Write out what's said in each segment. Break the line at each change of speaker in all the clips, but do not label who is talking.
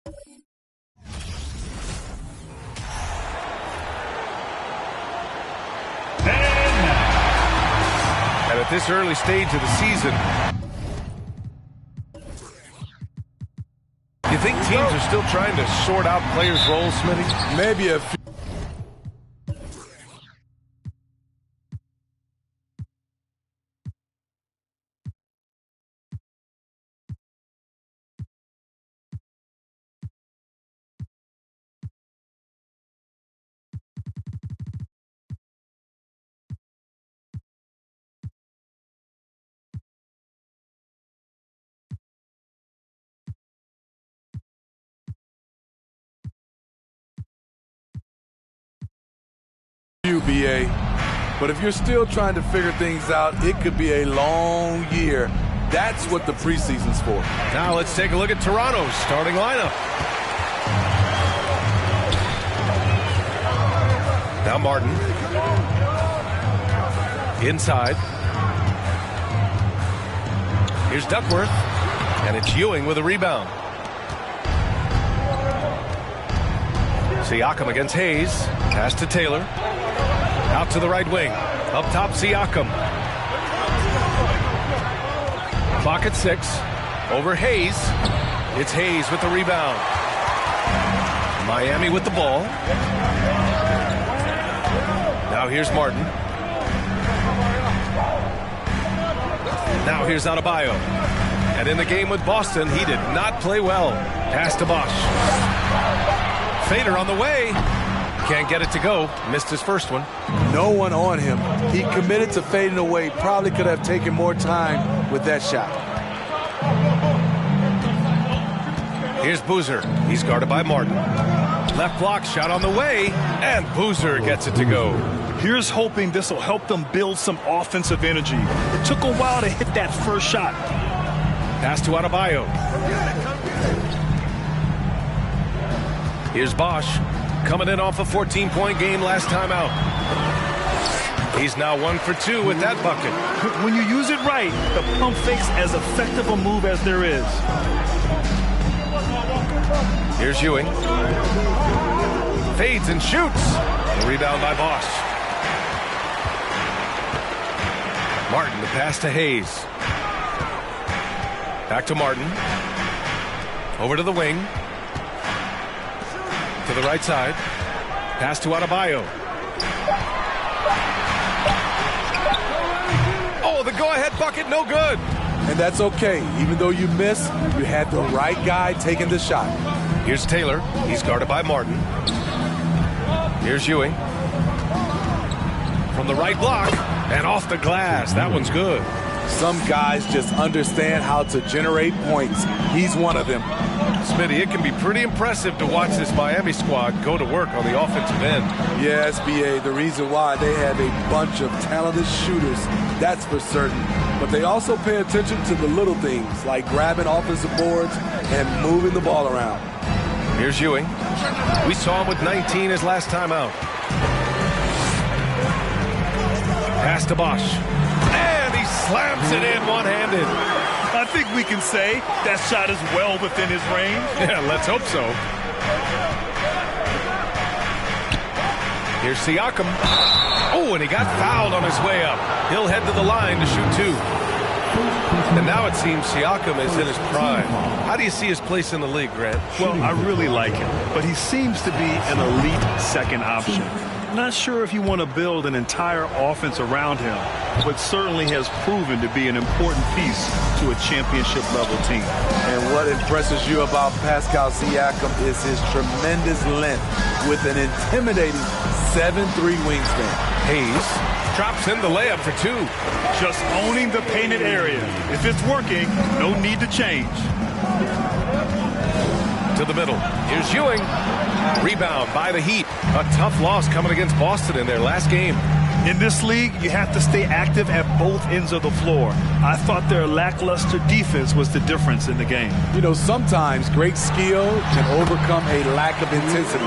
And at this early stage of the season, you think teams are still trying to sort out players' roles, Smitty?
Maybe a few. BA, but if you're still trying to figure things out, it could be a long year. That's what the preseason's for.
Now let's take a look at Toronto's starting lineup. Now Martin inside. Here's Duckworth, and it's Ewing with a rebound. Siakam against Hayes. Pass to Taylor. Out to the right wing. Up top, Siakam. Clock at 6. Over Hayes. It's Hayes with the rebound. Miami with the ball. Now here's Martin. Now here's Adebayo. And in the game with Boston, he did not play well. Pass to Bosch. Fader on the way. Can't get it to go. Missed his first one.
No one on him. He committed to fading away. Probably could have taken more time with that shot.
Here's Boozer. He's guarded by Martin. Left block shot on the way, and Boozer gets it to go.
Here's hoping this will help them build some offensive energy. It took a while to hit that first shot.
Pass to Adebayo. Here's Bosch. Coming in off a 14-point game last time out. He's now 1 for 2 with that bucket.
When you use it right, the pump fake's as effective a move as there is.
Here's Ewing. Fades and shoots. The rebound by Bosch. Martin, the pass to Hayes. Back to Martin. Over to the wing. To the right side. Pass to Adebayo. Oh, the go-ahead bucket, no good.
And that's okay. Even though you miss, you had the right guy taking the shot.
Here's Taylor. He's guarded by Martin. Here's Ewing. From the right block and off the glass. That one's good.
Some guys just understand how to generate points. He's one of them.
Smitty, it can be pretty impressive to watch this Miami squad go to work on the offensive end.
Yes, BA, the reason why they have a bunch of talented shooters, that's for certain. But they also pay attention to the little things, like grabbing offensive boards and moving the ball around.
Here's Ewing. We saw him with 19 his last time out. Pass to Bosch. And he slams it in one-handed.
I think we can say that shot is well within his range.
Yeah, let's hope so. Here's Siakam. Oh, and he got fouled on his way up. He'll head to the line to shoot 2. And now it seems Siakam is in his prime. How do you see his place in the league, Grant?
Well, I really like him, but he seems to be an elite second option. Not sure if you want to build an entire offense around him, but certainly has proven to be an important piece to a championship-level team.
And what impresses you about Pascal Siakam is his tremendous length with an intimidating 7'3" wingspan.
Hayes drops in the layup for 2.
Just owning the painted area. If it's working, no need to change.
To the middle. Here's Ewing. Rebound by the Heat. A tough loss coming against Boston in their last game.
In this league, you have to stay active at both ends of the floor. I thought their lackluster defense was the difference in the game.
You know, sometimes great skill can overcome a lack of intensity,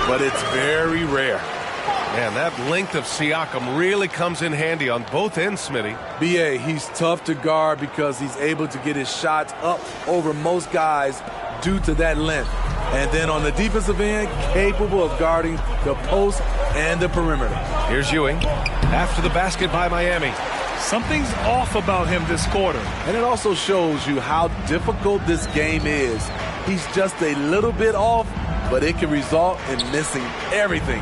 but it's very rare.
Man, that length of Siakam really comes in handy on both ends, Smitty.
BA, he's tough to guard because he's able to get his shots up over most guys due to that length. And then on the defensive end, capable of guarding the post and the perimeter.
Here's Ewing after the basket by Miami.
Something's off about him this quarter.
And it also shows you how difficult this game is. He's just a little bit off, but it can result in missing everything.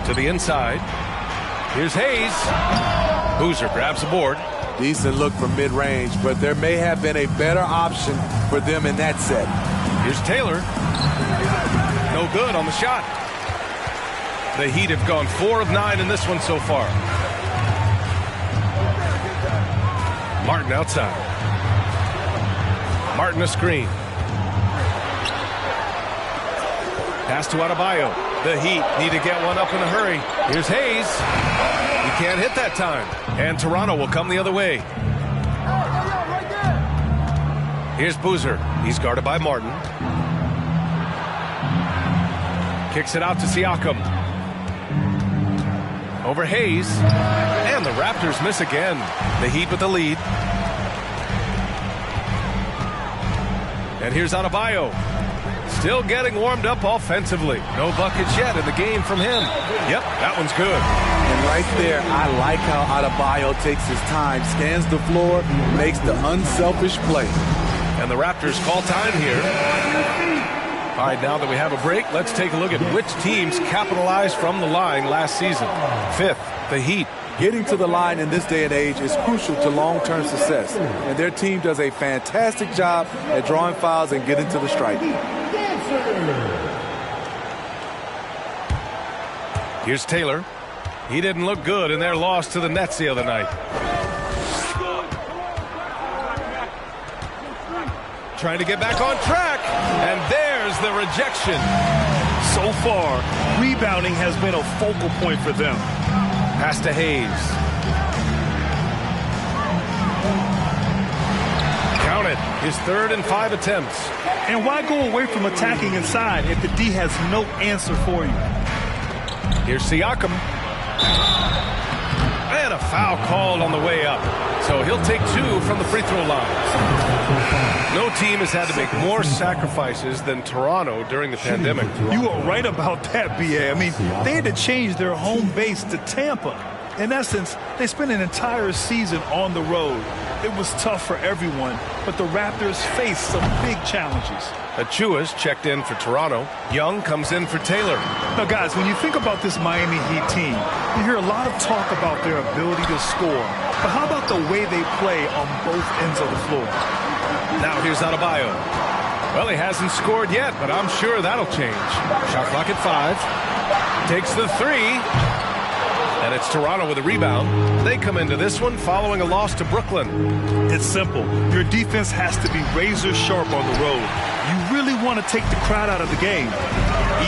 To the inside. Here's Hayes. Boozer grabs the board.
Decent look from mid-range, but there may have been a better option for them in that set.
Here's Taylor. No good on the shot. The Heat have gone 4 of 9 in this one so far. Martin outside. Martin a screen. Pass to Adebayo. The Heat need to get one up in a hurry. Here's Hayes. He can't hit that time. And Toronto will come the other way. Here's Boozer. He's guarded by Martin. Kicks it out to Siakam. Over Hayes. And the Raptors miss again. The Heat with the lead. And here's Adebayo. Still getting warmed up offensively. No buckets yet in the game from him. Yep, that one's good.
And right there, I like how Adebayo takes his time, scans the floor, makes the unselfish play.
And the Raptors call time here. All right, now that we have a break, let's take a look at which teams capitalized from the line last season. 5th, the Heat.
Getting to the line in this day and age is crucial to long-term success. And their team does a fantastic job at drawing fouls and getting to the stripe.
Here's Taylor. He didn't look good in their loss to the Nets the other night. Trying to get back on track. And there's the rejection.
So far, rebounding has been a focal point for them.
Pass to Hayes. Count it. His 3rd and 5 attempts.
And why go away from attacking inside if the D has no answer for you?
Here's Siakam. And a foul called on the way up. So he'll take 2 from the free throw line. No team has had to make more sacrifices than Toronto during the pandemic.
You are right about that, B.A. I mean, they had to change their home base to Tampa. In essence, they spent an entire season on the road. It was tough for everyone, but the Raptors faced some big challenges.
Achua's checked in for Toronto. Young comes in for Taylor.
Now, guys, when you think about this Miami Heat team, you hear a lot of talk about their ability to score. But how about the way they play on both ends of the floor?
Now here's Adebayo. Well, he hasn't scored yet, but I'm sure that'll change. Shot clock at 5. Takes the 3. And it's Toronto with a rebound. They come into this one following a loss to Brooklyn.
It's simple. Your defense has to be razor sharp on the road. You really want to take the crowd out of the game.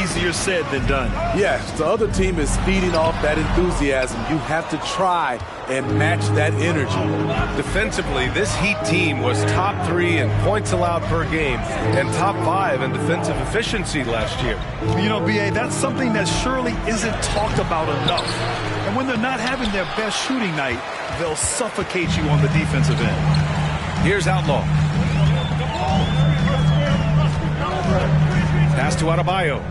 Easier said than done.
Yes, the other team is feeding off that enthusiasm. You have to try and match that energy.
Defensively, this Heat team was top 3 in points allowed per game and top 5 in defensive efficiency last year.
You know, B.A., that's something that surely isn't talked about enough. And when they're not having their best shooting night, they'll suffocate you on the defensive end.
Here's Outlaw. Pass to Adebayo.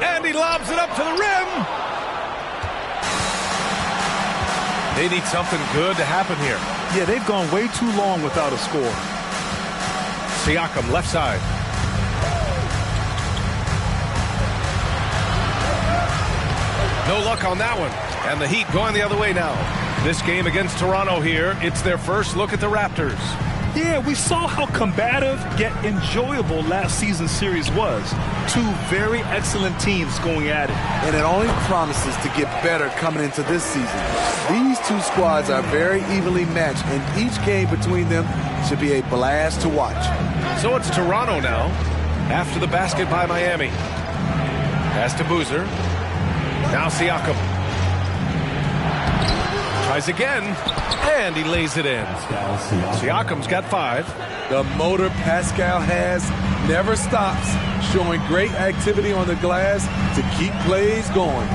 And he lobs it up to the rim. They need something good to happen here.
Yeah, they've gone way too long without a score.
Siakam, left side. No luck on that one. And the Heat going the other way now. This game against Toronto here, it's their first look at the Raptors.
Yeah, we saw how combative yet enjoyable last season's series was. 2 very excellent teams going at it.
And it only promises to get better coming into this season. These 2 squads are very evenly matched, and each game between them should be a blast to watch.
So it's Toronto now, after the basket by Miami. Pass to Boozer. Now Siakam. Tries again, and he lays it in. Siakam's got 5.
The motor Pascal has never stops, showing great activity on the glass to keep plays going.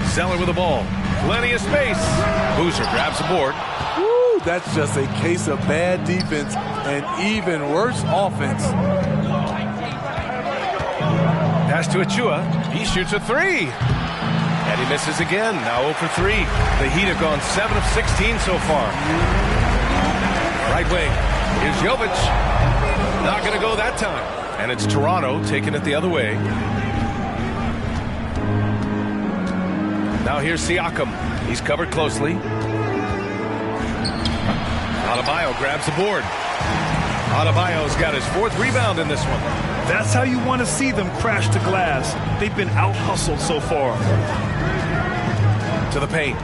Zeller with the ball. Plenty of space. Boozer grabs the board.
Woo! Woo, that's just a case of bad defense and even worse offense.
Pass to Achua. He shoots a three. And he misses again. Now 0 for 3. The Heat have gone 7 of 16 so far. Right wing. Here's Jovic. Not going to go that time. And it's Toronto taking it the other way. Now here's Siakam. He's covered closely. Adebayo grabs the board. Adebayo's got his 4th rebound in this one.
That's how you want to see them crash the glass. They've been out-hustled so far.
To the paint.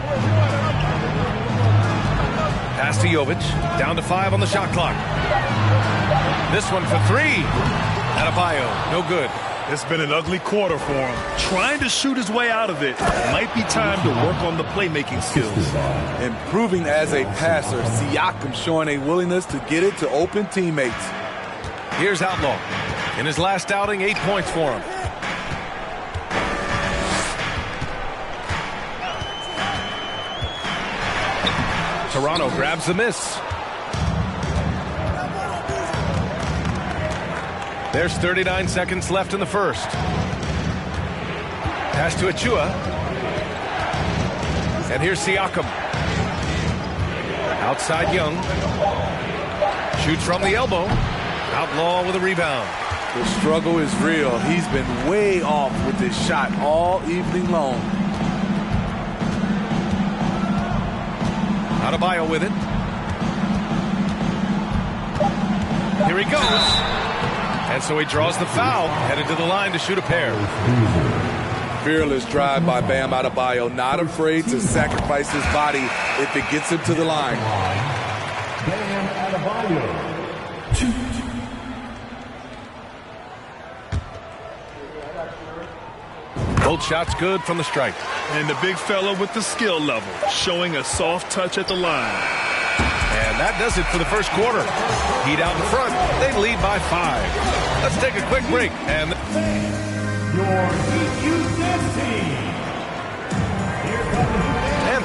Pass to Jovic. Down to 5 on the shot clock. This one for 3. Adebayo, no good.
It's been an ugly quarter for him. Trying to shoot his way out of it. Might be time to work on the playmaking skills.
Improving as a passer, Siakam showing a willingness to get it to open teammates.
Here's Outlaw. In his last outing, 8 points for him. Toronto grabs the miss. There's 39 seconds left in the first. Pass to Achua. And here's Siakam. Outside Young. Shoots from the elbow. Outlaw with a rebound.
The struggle is real. He's been way off with this shot all evening long.
Adebayo with it. Here he goes. And so he draws the foul, headed to the line to shoot a pair.
Fearless drive by Bam Adebayo, not afraid to sacrifice his body if it gets him to the line.
Bam Adebayo.
Both shots good from the stripe.
And the big fella with the skill level, showing a soft touch at the line.
And that does it for the first quarter. Heat out in front. They lead by 5. Let's take a quick break. And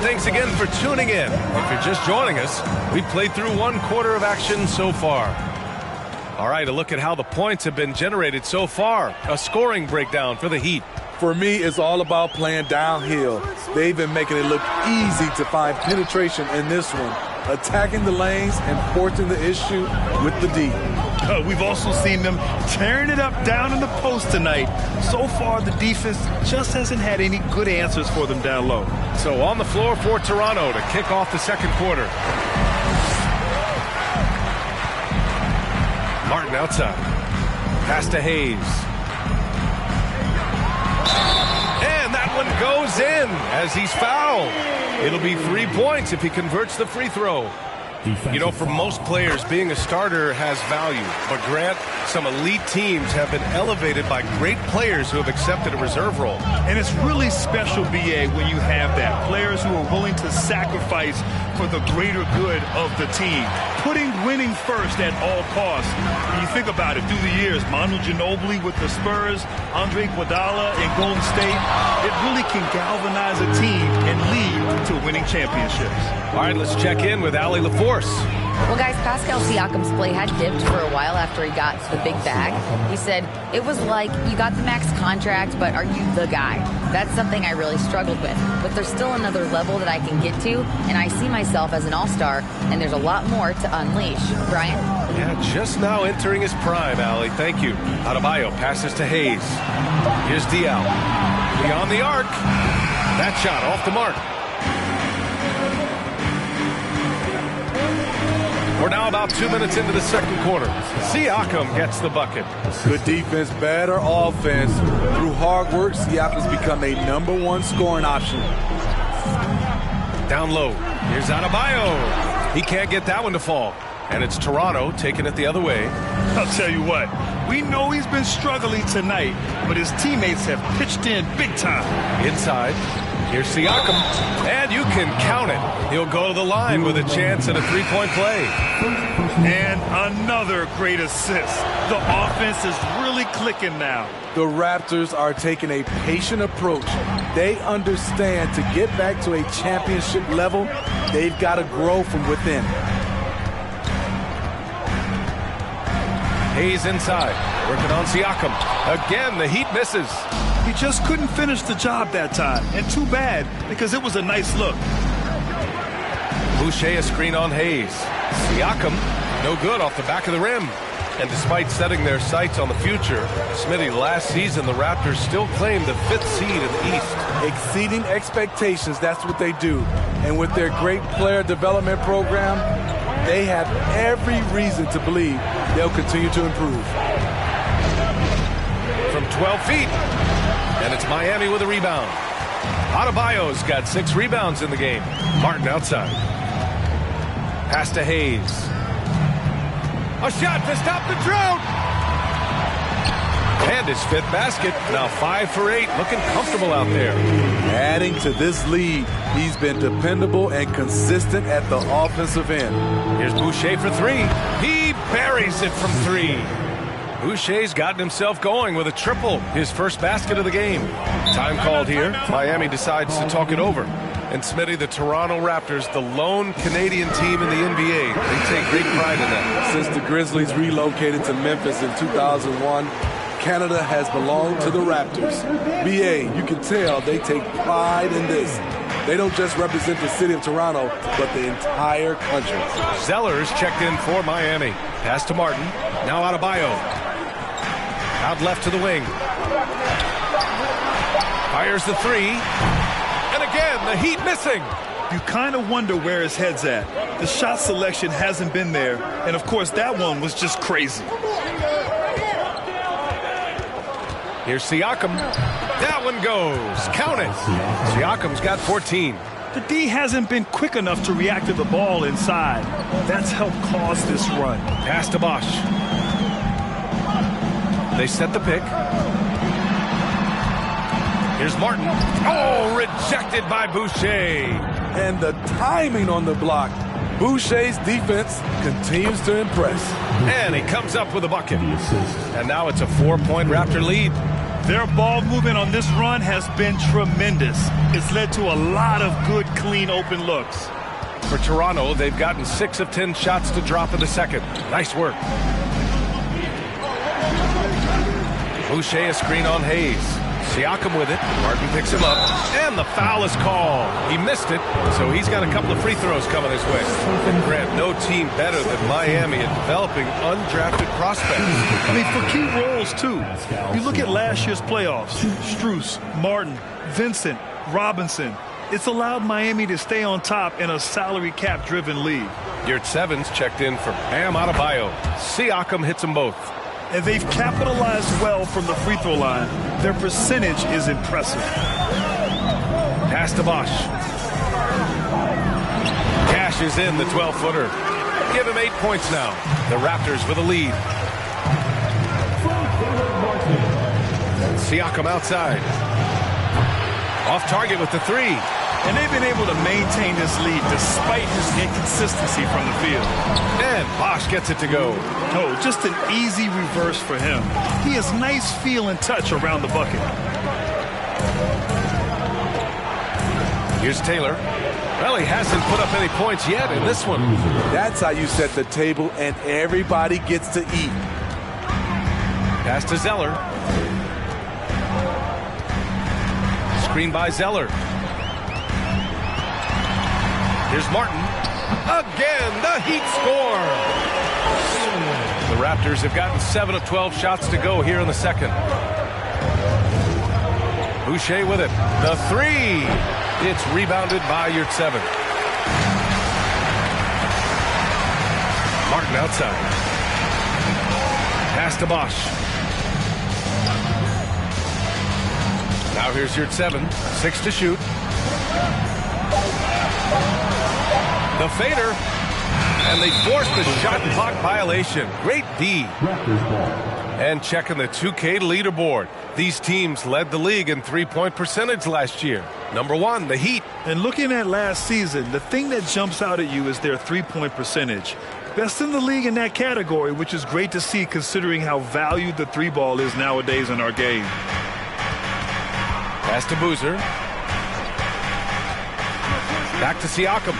thanks again for tuning in. If you're just joining us, we've played through 1 quarter of action so far. All right, a look at how the points have been generated so far. A scoring breakdown for the Heat.
For me, it's all about playing downhill. They've been making it look easy to find penetration in this one, attacking the lanes and forcing the issue with the D.
We've also seen them tearing it up down in the post tonight. So far, the defense just hasn't had any good answers for them down low.
So on the floor for Toronto to kick off the second quarter. Martin outside. Pass to Hayes. And that one goes in as he's fouled. It'll be 3 points if he converts the free throw. You know, for most players, being a starter has value. But Grant, some elite teams have been elevated by great players who have accepted a reserve role.
And it's really special, B.A., when you have that. Players who are willing to sacrifice for the greater good of the team. Putting winning first at all costs. When you think about it, through the years, Manu Ginobili with the Spurs, Andre Iguodala in Golden State, it really can galvanize a team and lead to winning championships.
All right, let's check in with Allie LaForce.
Well, guys, Pascal Siakam's play had dipped for a while after he got the big bag. He said, it was like, you got the max contract, but are you the guy? That's something I really struggled with. But there's still another level that I can get to, and I see myself as an all-star, and there's a lot more to unleash. Brian?
Yeah, just now entering his prime, Allie. Thank you. Adebayo passes to Hayes. Here's Diallo. Beyond the arc. That shot off the mark. We're now about 2 minutes into the second quarter. Siakam gets the bucket.
Good defense, better offense. Through hard work, Siakam's become a #1 scoring option.
Down low. Here's Adebayo. He can't get that one to fall. And it's Toronto taking it the other way.
I'll tell you what, we know he's been struggling tonight, but his teammates have pitched in big time.
Inside. Here's Siakam, and you can count it. He'll go to the line with a chance at a three-point play.
And another great assist. The offense is really clicking now.
The Raptors are taking a patient approach. They understand to get back to a championship level, they've got to grow from within.
Hayes inside, working on Siakam. Again, the Heat misses.
He just couldn't finish the job that time. And too bad, because it was a nice look.
Boucher a screen on Hayes. Siakam, no good off the back of the rim. And despite setting their sights on the future, Smitty, last season the Raptors still claimed the 5th seed in the East.
Exceeding expectations, that's what they do. And with their great player development program, they have every reason to believe they'll continue to improve.
From 12 feet, and it's Miami with a rebound. Adebayo's got 6 rebounds in the game. Martin outside. Pass to Hayes. A shot to stop the drought. And his 5th basket. Now 5 for 8. Looking comfortable out there.
Adding to this lead, he's been dependable and consistent at the offensive end.
Here's Boucher for 3. He buries it from 3. Boucher's gotten himself going with a triple. His first basket of the game. Time called here. Miami decides to talk it over. And Smitty, the Toronto Raptors, the lone Canadian team in the NBA. They take great pride in that.
Since the Grizzlies relocated to Memphis in 2001, Canada has belonged to the Raptors. BA, you can tell they take pride in this. They don't just represent the city of Toronto, but the entire country.
Zeller's checked in for Miami. Pass to Martin. Now Adebayo. Out left to the wing. Fires the 3. And again, the Heat missing.
You kind of wonder where his head's at. The shot selection hasn't been there. And, of course, that one was just crazy.
Here's Siakam. That one goes. Count it. Siakam's got 14.
The D hasn't been quick enough to react to the ball inside. That's helped cause this run.
Pass to Bosch. They set the pick. Here's Martin. Oh, rejected by Boucher.
And the timing on the block. Boucher's defense continues to impress.
And he comes up with a bucket. And now it's a 4-point Raptor lead.
Their ball movement on this run has been tremendous. It's led to a lot of good, clean, open looks.
For Toronto, they've gotten 6 of 10 shots to drop in the second. Nice work. Boucher a screen on Hayes. Siakam with it. Martin picks him up. And the foul is called. He missed it, so he's got a couple of free throws coming his way. And Grant, no team better than Miami at developing undrafted prospects.
I mean, for key roles, too. You look at last year's playoffs. Strus, Martin, Vincent, Robinson. It's allowed Miami to stay on top in a salary cap-driven league.
Yurt Sevens checked in for Bam Adebayo. Siakam hits them both.
And they've capitalized well from the free throw line. Their percentage is impressive.
Pass to Bosch. Cashes in the 12-footer. Give him 8 points now. The Raptors with a lead. Siakam outside. Off target with the 3.
And they've been able to maintain this lead despite his inconsistency from the field.
And Bosch gets it to go.
Oh, just an easy reverse for him. He has nice feel and touch around the bucket.
Here's Taylor. Well, he hasn't put up any points yet in this one.
That's how you set the table and everybody gets to eat.
Pass to Zeller. Screen by Zeller. Here's Martin. Again, the Heat score. The Raptors have gotten 7 of 12 shots to go here in the second. Boucher with it. The 3. It's rebounded by Yurt Seven. Martin outside. Pass to Bosch. Now here's Yurt Seven. 6 to shoot. The fader, and they forced the shot clock violation. Great D. And checking the 2K leaderboard. These teams led the league in three-point percentage last year. Number 1, the Heat.
And looking at last season, the thing that jumps out at you is their three-point percentage. Best in the league in that category, which is great to see considering how valued the three ball is nowadays in our game.
Pass to Boozer. Back to Siakam.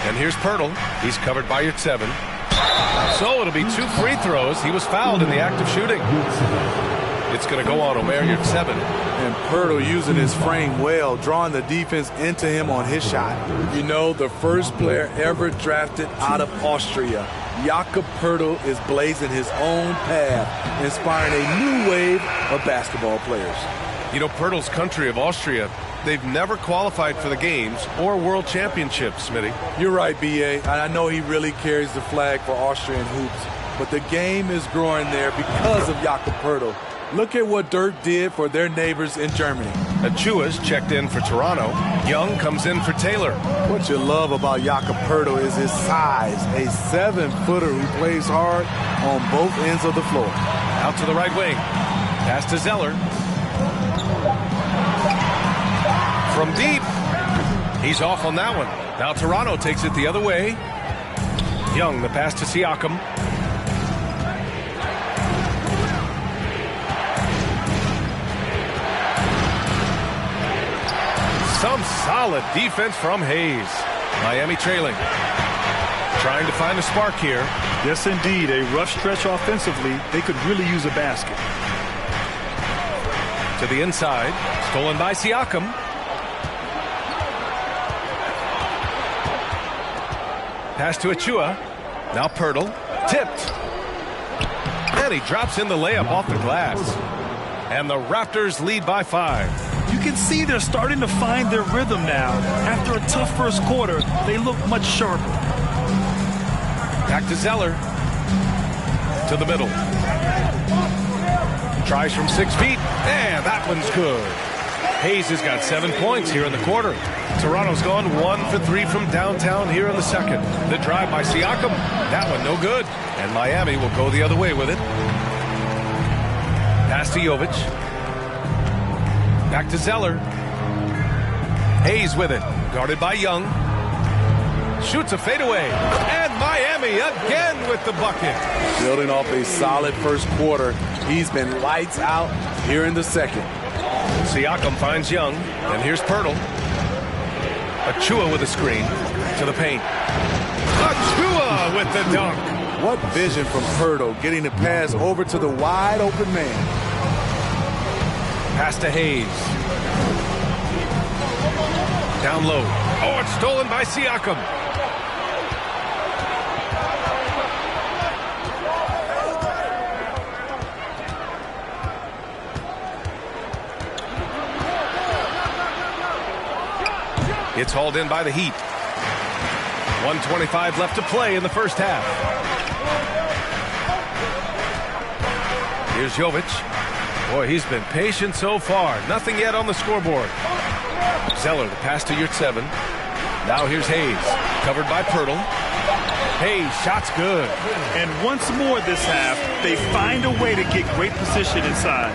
And here's Pirtle. He's covered by your 7. So it'll be 2 free throws. He was fouled in the act of shooting. It's going to go on Omer your 7.
And Pirtle using his frame well, drawing the defense into him on his shot. You know, the first player ever drafted out of Austria, Jakob Pirtle, is blazing his own path, inspiring a new wave of basketball players.
You know, Pirtle's country of Austria, they've never qualified for the games or world championships, Smitty.
You're right, B.A. I know he really carries the flag for Austrian hoops, but the game is growing there because of Jakob Pirtle. Look at what Dirk did for their neighbors in Germany.
Achua's checked in for Toronto. Young comes in for Taylor.
What you love about Jakob Pirtle is his size, a 7-footer who plays hard on both ends of the floor.
Out to the right wing. Pass to Zeller. From deep. He's off on that one. Now Toronto takes it the other way. Young, the pass to Siakam. Some solid defense from Hayes. Miami trailing. Trying to find a spark here.
Yes, indeed. A rough stretch offensively. They could really use a basket.
To the inside. Stolen by Siakam. Pass to Achua. Now Pirtle. Tipped. And he drops in the layup off the glass. And the Raptors lead by 5.
You can see they're starting to find their rhythm now. After a tough first quarter, they look much sharper.
Back to Zeller. To the middle. Tries from 6 feet. And that one's good. Hayes has got 7 points here in the quarter. Toronto's gone 1 for 3 from downtown here in the second. The drive by Siakam. That one no good. And Miami will go the other way with it. Pass to Jovic. Back to Zeller. Hayes with it. Guarded by Young. Shoots a fadeaway. And Miami again with the bucket.
Building off a solid first quarter, he's been lights out here in the second.
Siakam finds Young. And here's Pirtle. Achua with a screen. To the paint. Achua with the dunk.
What vision from Pirtle, getting the pass over to the wide open man.
Pass to Hayes. Down low. Oh, it's stolen by Siakam. It's hauled in by the Heat. 1:25 left to play in the first half. Here's Jovic. Boy, he's been patient so far. Nothing yet on the scoreboard. Zeller, the pass to Yurt-7. Now here's Hayes. Covered by Pirtle. Hayes, shot's good.
And once more this half, they find a way to get great position inside.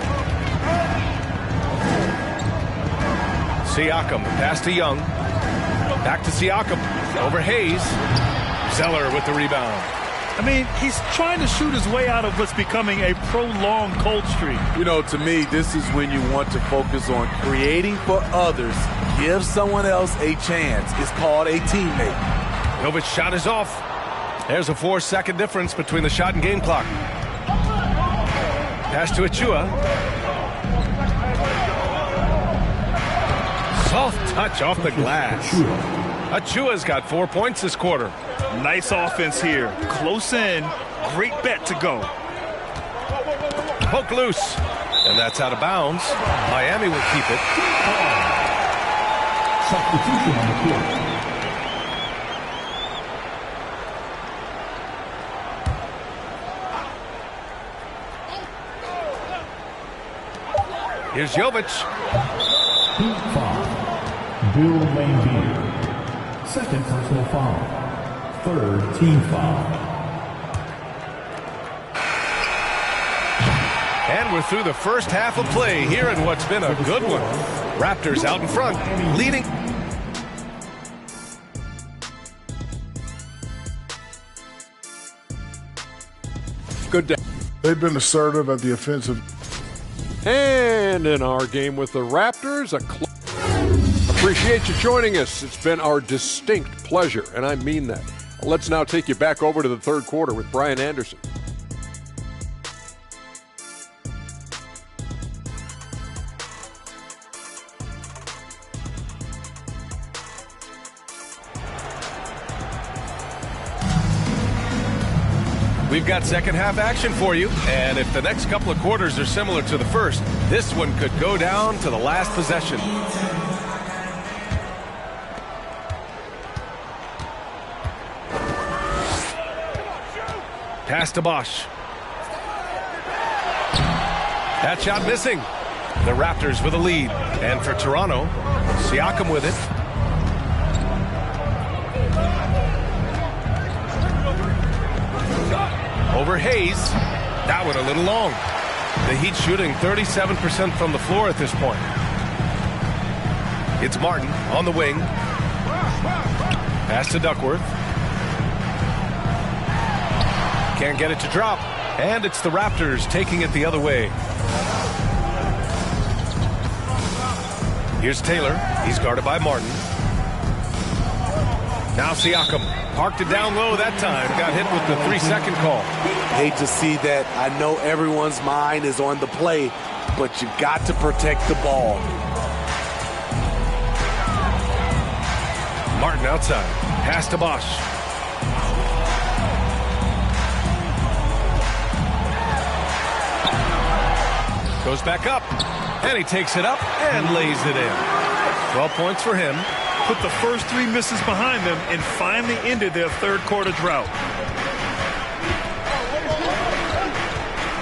Siakam, pass to Young. Back to Siakam. Over Hayes. Zeller with the rebound.
I mean, he's trying to shoot his way out of what's becoming a prolonged cold streak.
You know, to me, this is when you want to focus on creating for others. Give someone else a chance. It's called a teammate.
Jovic's shot is off. There's a 4-second difference between the shot and game clock. Pass to Achua. Soft touch off the glass. Achua's got 4 points this quarter.
Nice offense here. Close in. Great bet to go.
Poke loose. And that's out of bounds. Miami will keep it.
Substitution on the court.
Here's Jovic.
Heat foul. Bill Laimbeer. Second personal foul. Third team foul.
And we're through the first half of play here in what's been a good one. Raptors out in front, leading.
Good day.
They've been assertive at the offensive.
And in our game with the Raptors, appreciate you joining us. It's been our distinct pleasure, and I mean that. Let's now take you back over to the third quarter with Brian Anderson.
We've got second half action for you, and if the next couple of quarters are similar to the first, this one could go down to the last possession. Pass to Bosch. That shot missing. The Raptors with a lead, and for Toronto, Siakam with it. Over Hayes. That one a little long. The Heat shooting 37% from the floor at this point. It's Martin on the wing. Pass to Duckworth. Can't get it to drop. And it's the Raptors taking it the other way. Here's Taylor. He's guarded by Martin. Now Siakam. Parked it down low that time. Got hit with the 3-second call.
Hate to see that. I know everyone's mind is on the play, but you got to protect the ball.
Martin outside. Pass to Bosch. Goes back up. And he takes it up and lays it in. 12 points for him.
Put the first 3 misses behind them and finally ended their third quarter drought.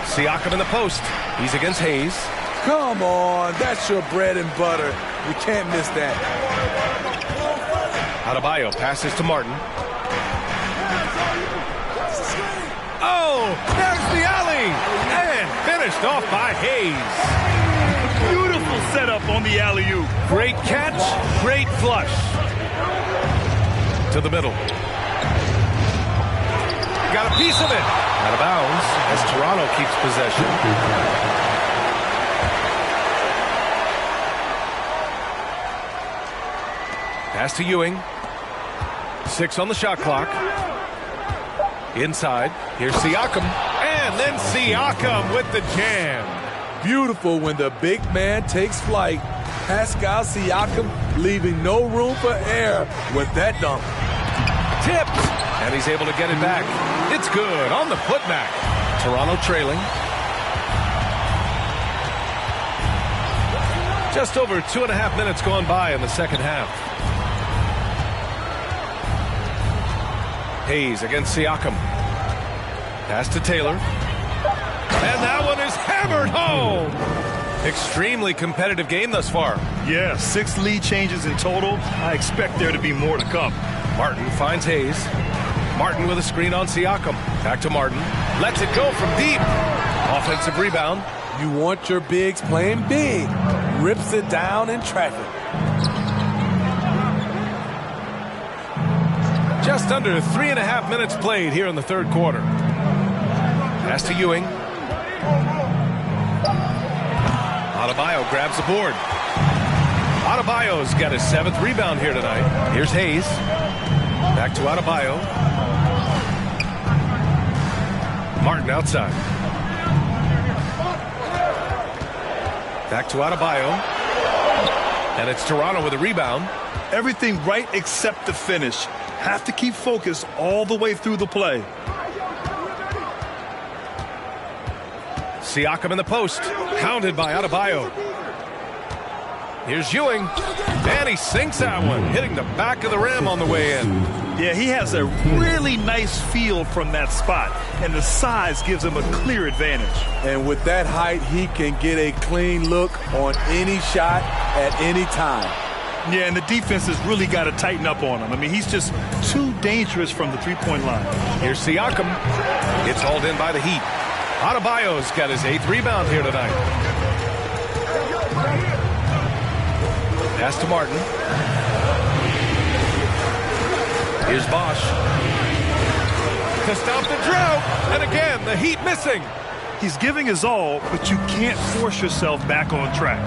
Siakam in the post. He's against Hayes.
Come on, that's your bread and butter. You can't miss that.
Adebayo passes to Martin. Oh, there's the alley. And finished off by Hayes.
Beautiful setup on the alley-oop.
Great catch, great flush. To the middle. Got a piece of it. Out of bounds as Toronto keeps possession. Pass to Ewing. 6 on the shot clock. Inside. Here's Siakam. And then Siakam with the jam.
Beautiful when the big man takes flight. Pascal Siakam leaving no room for error with that dunk.
Tipped, and he's able to get it back. It's good on the putback. Toronto trailing. Just over 2.5 minutes gone by in the second half. Hayes against Siakam. Pass to Taylor. And that one is hammered home. Extremely competitive game thus far.
Yeah, 6 lead changes in total. I expect there to be more to come.
Martin finds Hayes. Martin with a screen on Siakam. Back to Martin. Lets it go from deep. Offensive rebound.
You want your bigs playing big. Rips it down in traffic.
Just under 3.5 minutes played here in the third quarter. Pass to Ewing. Adebayo grabs the board. Adebayo's got his 7th rebound here tonight. Here's Hayes. Back to Adebayo. Martin outside. Back to Adebayo. And it's Toronto with a rebound.
Everything right except the finish. Have to keep focused all the way through the play.
Siakam in the post. Hounded by Adebayo. Here's Ewing. And he sinks that one, hitting the back of the rim on the way in.
Yeah, he has a really nice feel from that spot, and the size gives him a clear advantage.
And with that height, he can get a clean look on any shot at any time.
Yeah, and the defense has really got to tighten up on him. I mean, he's just too dangerous from the three-point line.
Here's Siakam. It's hauled in by the Heat. Adebayo's got his 8th rebound here tonight. Pass to Martin. Here's Bosch. To stop the drought. And again, the Heat missing.
He's giving his all, but you can't force yourself back on track.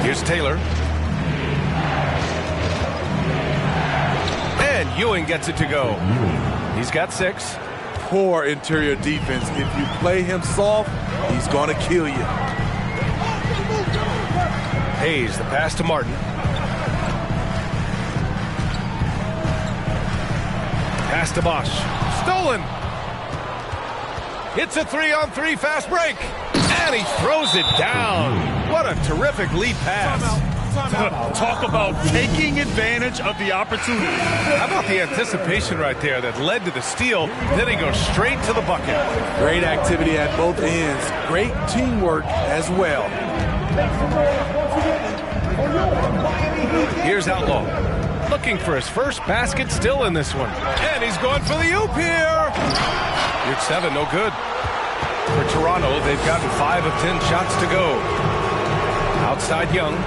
Here's Taylor. And Ewing gets it to go. He's got 6.
Poor interior defense. If you play him soft, he's going to kill you.
Hayes, the pass to Martin. Pass to Bosch. Stolen. It's a 3-on-3 fast break. And he throws it down. What a terrific lead pass.
Talk about taking advantage of the opportunity.
How about the anticipation right there that led to the steal? Then he goes straight to the bucket.
Great activity at both ends. Great teamwork as well.
Here's Outlaw. Looking for his first basket still in this one. And he's going for the oop here. Here's 7, no good. For Toronto, they've gotten 5 of 10 shots to go. Outside Young.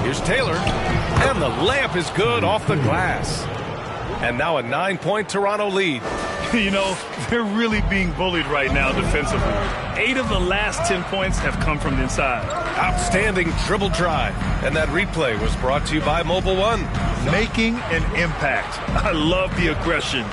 Here's Taylor. And the layup is good off the glass. And now a 9-point Toronto lead.
You know, they're really being bullied right now defensively. 8 of the last 10 points have come from the inside.
Outstanding dribble drive. And that replay was brought to you by Mobile One.
Making an impact. I love the aggression.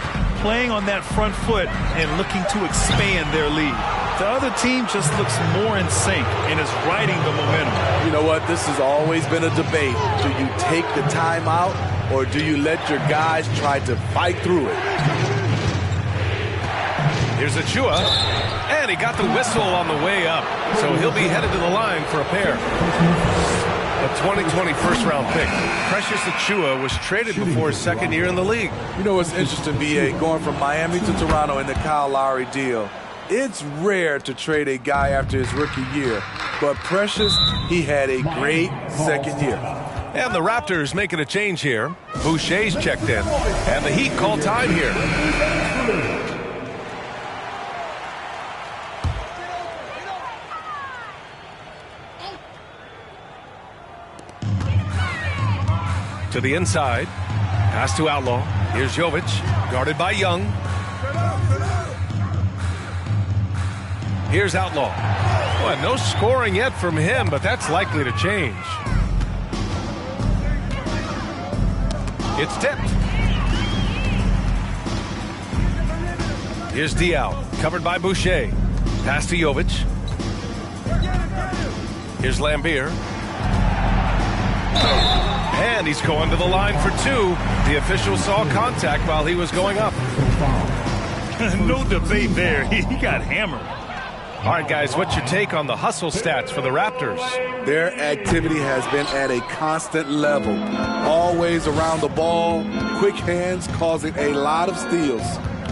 Playing on that front foot and looking to expand their lead. The other team just looks more in sync and is riding the momentum.
You know what? This has always been a debate. Do you take the timeout or do you let your guys try to fight through it?
Here's Achua, and he got the whistle on the way up, so he'll be headed to the line for a pair. A 2020 first-round pick. Precious Achua was traded before his 2nd year in the league.
You know what's interesting, B.A., going from Miami to Toronto in the Kyle Lowry deal. It's rare to trade a guy after his rookie year, but Precious, he had a great 2nd year.
And the Raptors making a change here. Boucher's checked in, and the Heat call time here. To the inside. Pass to Outlaw. Here's Jovic. Guarded by Young. Here's Outlaw. Well, no scoring yet from him, but that's likely to change. It's tipped. Here's Diaw. Covered by Boucher. Pass to Jovic. Here's Lambier. And he's going to the line for 2. The official saw contact while he was going up.
No debate there. He got hammered.
All right, guys, what's your take on the hustle stats for the Raptors?
Their activity has been at a constant level. Always around the ball, quick hands causing a lot of steals.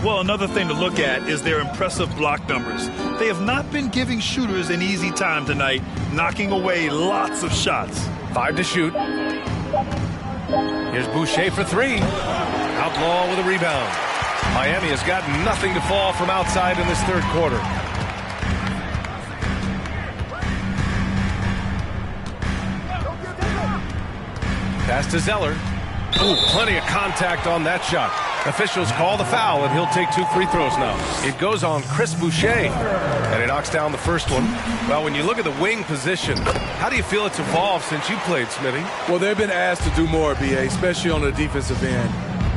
Well, another thing to look at is their impressive block numbers. They have not been giving shooters an easy time tonight, knocking away lots of shots.
5 to shoot. Here's Boucher for 3. Outlaw with a rebound. Miami has got nothing to fall from outside in this 3rd quarter. Pass to Zeller. Ooh, plenty of contact on that shot. Officials call the foul, and he'll take 2 free throws now. It goes on Chris Boucher, and he knocks down the first one. Well, when you look at the wing position, how do you feel it's evolved since you played, Smitty?
Well, they've been asked to do more, B.A., especially on the defensive end.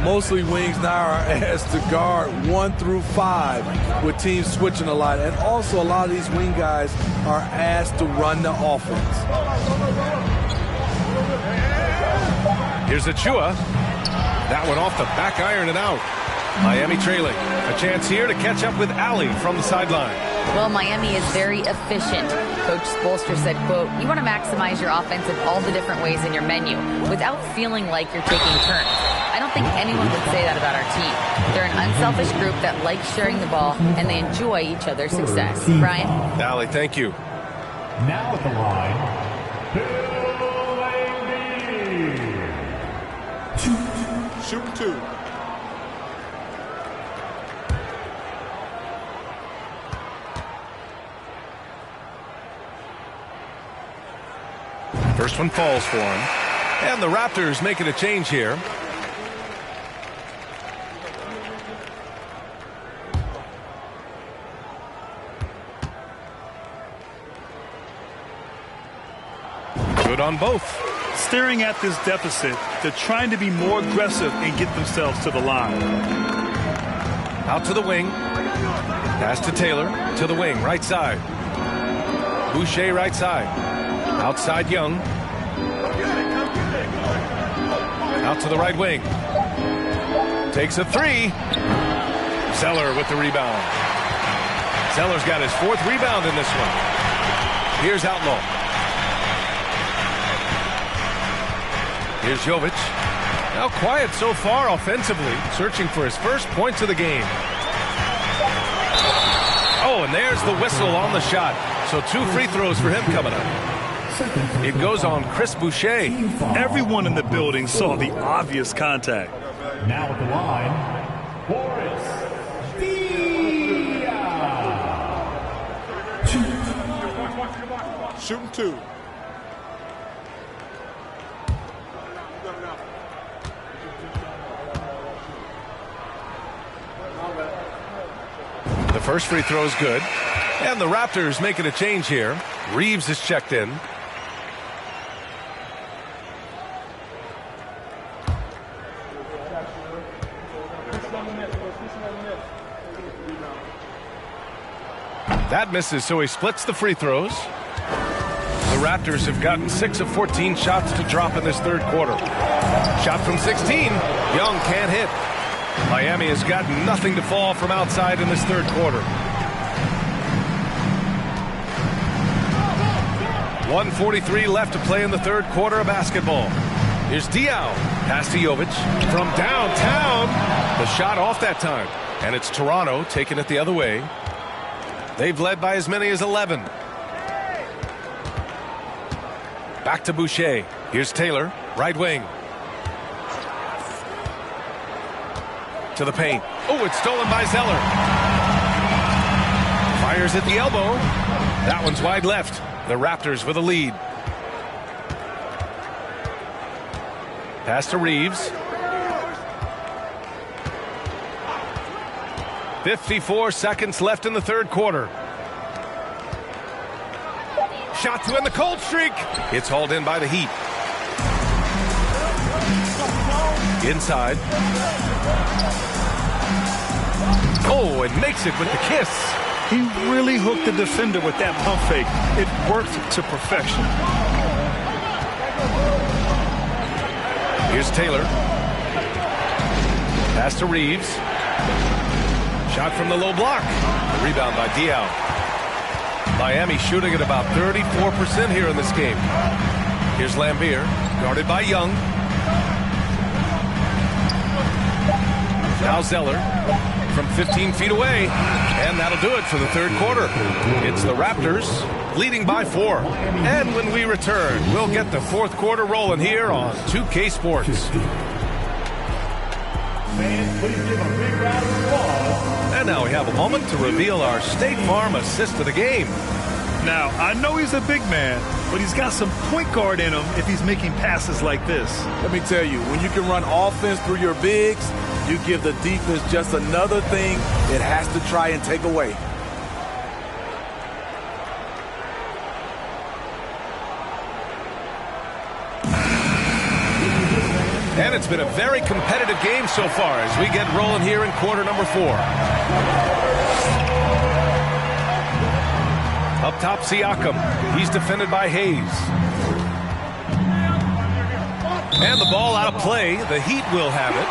Mostly wings now are asked to guard 1 through 5 with teams switching a lot. And also a lot of these wing guys are asked to run the offense.
Here's Achua. That one off the back iron and out. Miami trailing. A chance here to catch up with Allie from the sideline.
Well, Miami is very efficient. Coach Spoelstra said, quote, you want to maximize your offense in all the different ways in your menu without feeling like you're taking turns. I don't think anyone would say that about our team. They're an unselfish group that likes sharing the ball, and they enjoy each other's success. Brian?
Allie, thank you.
Now at the line, Bill
Shoot 2.
First one falls for him. And the Raptors making a change here. Good on both.
Staring at this deficit, they're trying to be more aggressive and get themselves to the line.
Out to the wing. Pass to Taylor. To the wing. Right side. Boucher right side. Outside Young. Out to the right wing. Takes a three. Zeller with the rebound. Zeller's got his 4th rebound in this one. Here's Outlaw. Here's Jovic. Now quiet so far offensively, searching for his first points of the game. Oh, and there's the whistle on the shot. So 2 free throws for him coming up. It goes on Chris Boucher.
Everyone in the building saw the obvious contact.
Now at the line, Boris Diaw.
Shooting 2.
The first free throw is good. And the Raptors making a change here. Reeves is checked in. That misses, so he splits the free throws. The Raptors have gotten 6 of 14 shots to drop in this third quarter. Shot from 16. Young can't hit. Miami has got nothing to fall from outside in this third quarter. 1:43 left to play in the third quarter of basketball. Here's Diaw. Pass to Jovic from downtown. The shot off that time. And it's Toronto taking it the other way. They've led by as many as 11. Back to Boucher. Here's Taylor. Right wing. To the paint. Oh, it's stolen by Zeller. Fires at the elbow. That one's wide left. The Raptors with a lead. Pass to Reeves. 54 seconds left in the third quarter. Shot to end the cold streak. It's hauled in by the Heat. Inside. Oh, and makes it with the kiss.
He really hooked the defender with that pump fake. It worked to perfection.
Here's Taylor. Pass to Reeves. Shot from the low block. Rebound by Diaw. Miami shooting at about 34% here in this game. Here's Lambeer, guarded by Young. Now Zeller from 15 feet away. And that'll do it for the third quarter. It's the Raptors leading by 4. And when we return, we'll get the fourth quarter rolling here on 2K Sports. And now we have a moment to reveal our State Farm assist of the game.
Now, I know he's a big man, but he's got some point guard in him if he's making passes like this.
Let me tell you, when you can run offense through your bigs, you give the defense just another thing it has to try and take away.
And it's been a very competitive game so far as we get rolling here in quarter number 4. Up top, Siakam. He's defended by Hayes. And the ball out of play. The Heat will have it.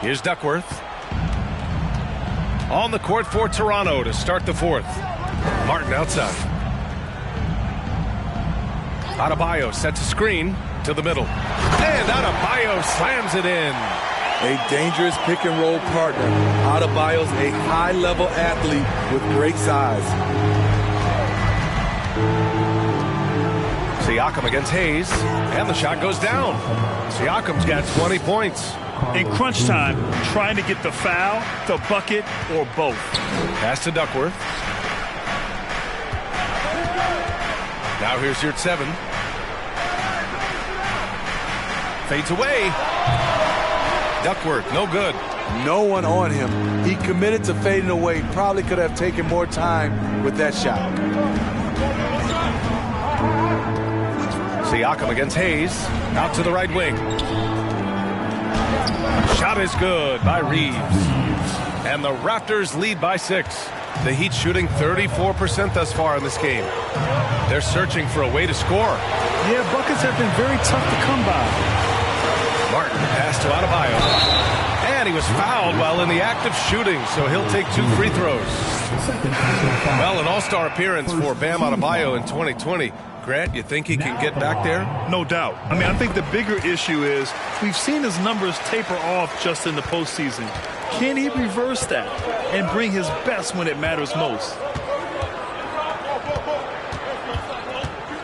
Here's Duckworth. On the court for Toronto to start the fourth. Martin outside. Adebayo sets a screen to the middle. And Adebayo slams it in.
A dangerous pick-and-roll partner. Adebayo's a high-level athlete with great size.
Siakam against Hayes, and the shot goes down. Siakam's got 20 points.
In crunch time, trying to get the foul, the bucket, or both.
Pass to Duckworth. Now here's your 7. Fades away. Duckworth, no good.
No one on him. He committed to fading away. Probably could have taken more time with that shot.
Siakam against Hayes. Out to the right wing. Shot is good by Reeves. And the Raptors lead by 6. The Heat shooting 34% thus far in this game. They're searching for a way to score.
Yeah, buckets have been very tough to come by.
Martin pass to Adebayo. And he was fouled while in the act of shooting, so he'll take 2 free throws. Well, an all-star appearance for Bam Adebayo in 2020. Grant, you think he can get back there?
No doubt. I mean, I think the bigger issue is we've seen his numbers taper off just in the postseason. Can he reverse that and bring his best when it matters most?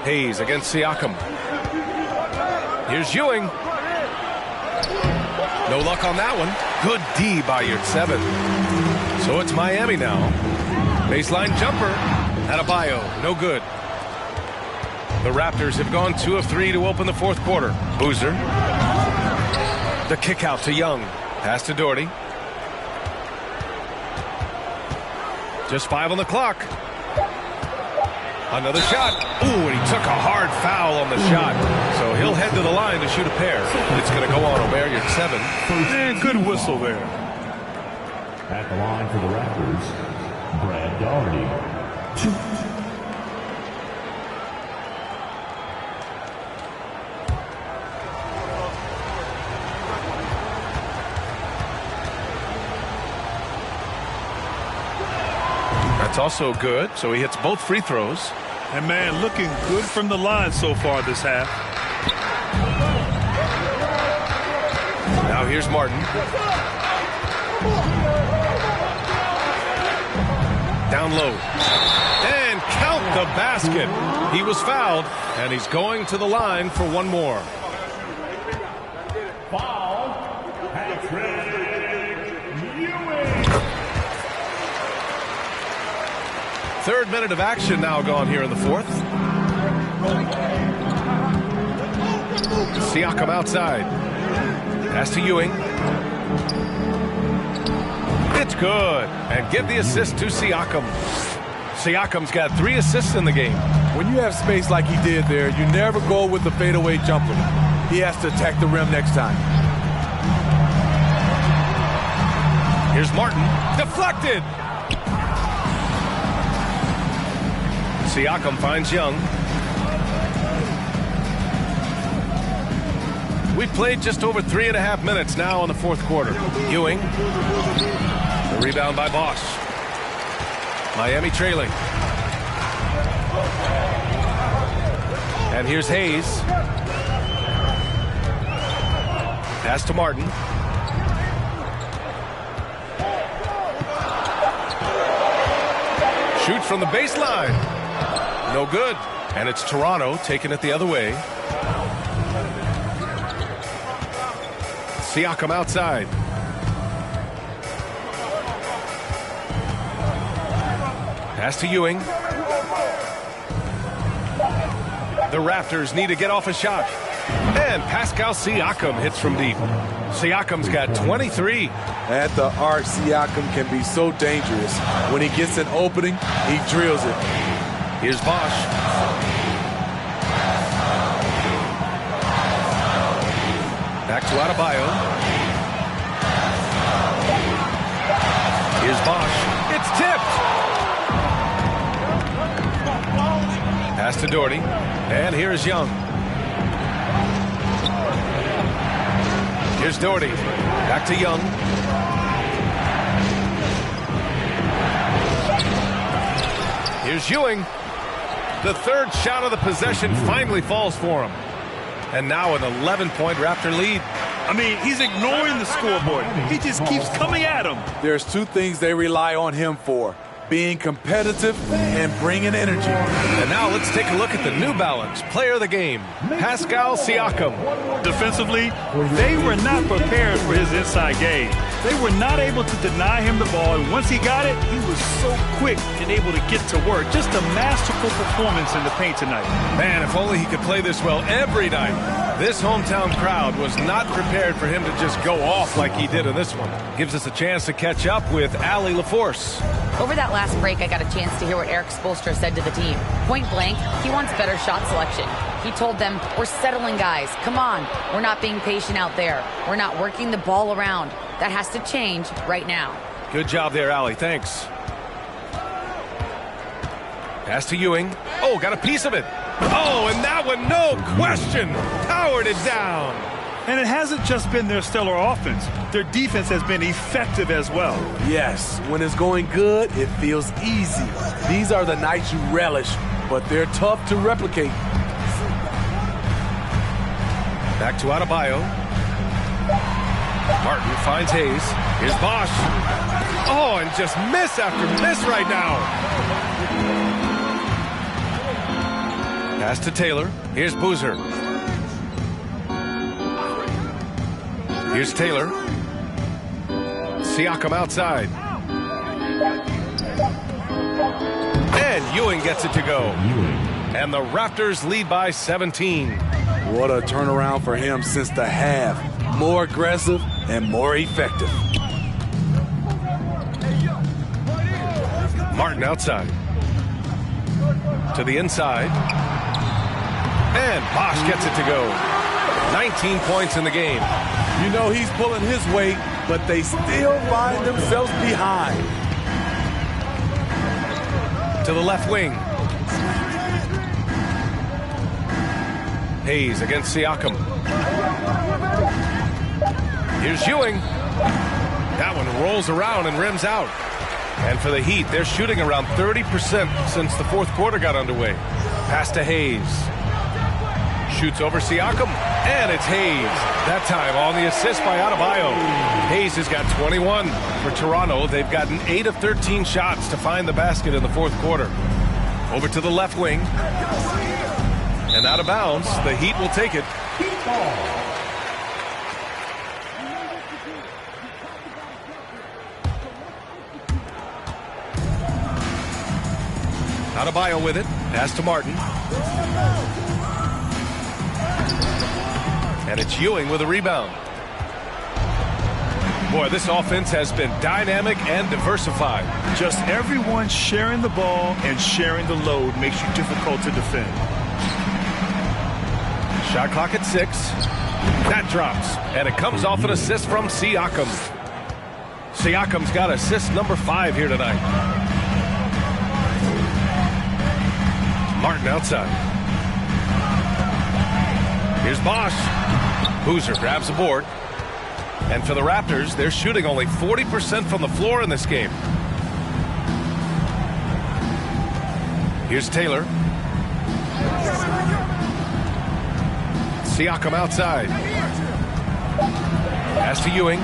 Hayes against Siakam. Here's Ewing. No luck on that one. Good D by your 7. So it's Miami now. Baseline jumper. Adebayo, no good. The Raptors have gone 2 of 3 to open the 4th quarter. Boozer. The kick out to Young. Pass to Doherty. Just 5 on the clock. Another shot. Ooh, and he took a hard foul on the shot. So he'll head to the line to shoot a pair. It's going to go on Omer, your 7.
And good whistle there.
At the line for the Raptors, Brad Daugherty. 2.
That's also good, so he hits both free throws.
And man, looking good from the line so far this half.
Now here's Martin. Down low. And count the basket. He was fouled, and he's going to the line for one more.
Foul. Patrick Ewing.
3rd minute of action now gone here in the 4th. Siakam outside. Pass to Ewing. It's good. And give the assist to Siakam. Siakam's got 3 assists in the game.
When you have space like he did there, you never go with the fadeaway jumper. He has to attack the rim next time.
Here's Martin. Deflected. Siakam finds Young. We've played just over 3.5 minutes now in the 4th quarter. Ewing. The rebound by Bosch. Miami trailing. And here's Hayes. Pass to Martin. Shoots from the baseline. No good. And it's Toronto taking it the other way. Siakam outside. Pass to Ewing. The Raptors need to get off a shot. And Pascal Siakam hits from deep. Siakam's got 23.
At the arc, Siakam can be so dangerous. When he gets an opening, he drills it.
Here's Bosch. Back to Adebayo. Here's Bosch. It's tipped. Pass to Doherty. And here's Young. Here's Doherty. Back to Young. Here's Ewing. The 3rd shot of the possession finally falls for him. And now an 11-point Raptor lead.
I mean, he's ignoring the scoreboard. He just keeps coming at him.
There's 2 things they rely on him for. being competitive and bringing energy.
And now let's take a look at the New Balance player of the game, Pascal Siakam.
Defensively, they were not prepared for his inside game. They were not able to deny him the ball, and once he got it, he was so quick and able to get to work. Just a masterful performance in the paint tonight.
Man, if only he could play this well every night. This hometown crowd was not prepared for him to just go off like he did in this one. Gives us a chance to catch up with Allie LaForce.
Over that last break, I got a chance to hear what Eric Spoelstra said to the team. Point blank, he wants better shot selection. He told them, we're settling, guys. Come on. We're not being patient out there. We're not working the ball around. That has to change right now.
Good job there, Allie. Thanks. Pass to Ewing. Oh, got a piece of it. Oh, and that one, no question, powered it down.
And it hasn't just been their stellar offense. Their defense has been effective as well.
Yes, when it's going good, it feels easy. These are the nights you relish, but they're tough to replicate.
Back to Adebayo. Martin finds Hayes. Here's Bosch. Oh, and just miss after miss right now. Pass to Taylor. Here's Boozer. Here's Taylor. Siakam outside. And Ewing gets it to go. And the Raptors lead by 17.
What a turnaround for him since the half. More aggressive and more effective.
Martin outside. To the inside. And Bosch gets it to go. 19 points in the game.
You know he's pulling his weight, but they still find themselves behind.
To the left wing. Hayes against Siakam. Here's Ewing. That one rolls around and rims out. And for the Heat, they're shooting around 30% since the fourth quarter got underway. Pass to Hayes. Shoots over Siakam, and it's Hayes. That time on the assist by Adebayo. Hayes has got 21. For Toronto, they've gotten 8 of 13 shots to find the basket in the fourth quarter. Over to the left wing. And out of bounds, the Heat will take it. Adebayo with it. Pass to Martin. And it's Ewing with a rebound. Boy, this offense has been dynamic and diversified.
Just everyone sharing the ball and sharing the load makes you difficult to defend.
Shot clock at 6. That drops. And it comes off an assist from Siakam. Siakam's got assist number 5 here tonight. Martin outside. Here's Bosch. Boozer grabs the board. And for the Raptors, they're shooting only 40% from the floor in this game. Here's Taylor. Siakam outside. Pass to Ewing.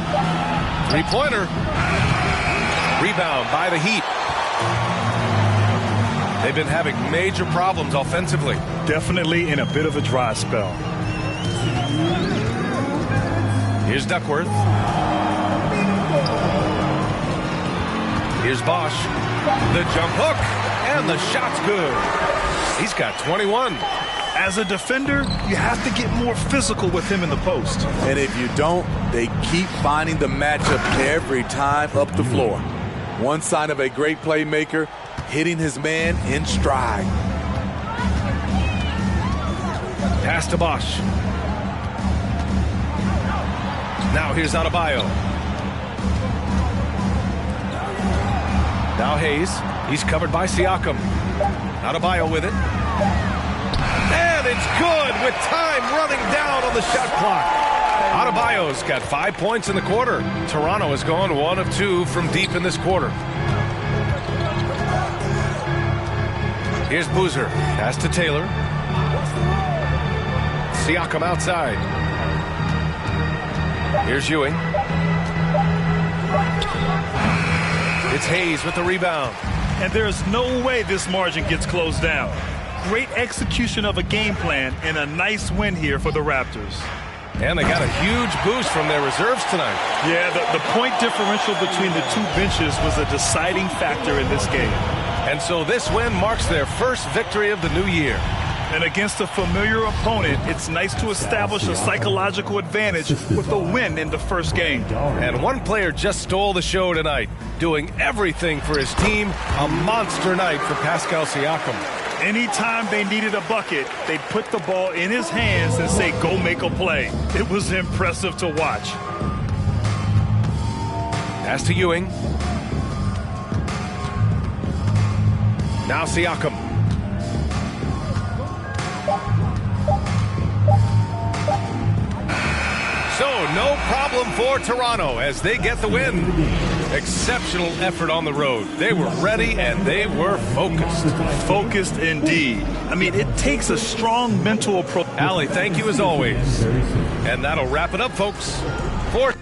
Three-pointer. Rebound by the Heat. They've been having major problems offensively.
Definitely in a bit of a dry spell.
Here's Duckworth. Here's Bosch. The jump hook. And the shot's good. He's got 21.
As a defender, you have to get more physical with him in the post.
And if you don't, they keep finding the matchup every time up the floor. One sign of a great playmaker, hitting his man in stride.
Pass to Bosch. Now here's Adebayo. Now Hayes. He's covered by Siakam. Adebayo with it. And it's good with time running down on the shot clock. Adebayo's got 5 points in the quarter. Toronto has gone 1 of 2 from deep in this quarter. Here's Boozer. Pass to Taylor. Siakam outside. Here's Ewing. It's Hayes with the rebound.
And there's no way this margin gets closed down. Great execution of a game plan and a nice win here for the Raptors.
And they got a huge boost from their reserves tonight.
Yeah, the point differential between the two benches was a deciding factor in this game.
And so this win marks their first victory of the new year.
And against a familiar opponent, it's nice to establish a psychological advantage with a win in the first game.
And one player just stole the show tonight, doing everything for his team. A monster night for Pascal Siakam.
Anytime they needed a bucket, they'd put the ball in his hands and say, go make a play. It was impressive to watch.
Pass to Ewing. Now Siakam. So no problem for Toronto as they get the win. Exceptional effort on the road. They were ready and they were focused.
Focused indeed. I mean, it takes a strong mental approach.
Allie, thank you as always. And that'll wrap it up, folks. For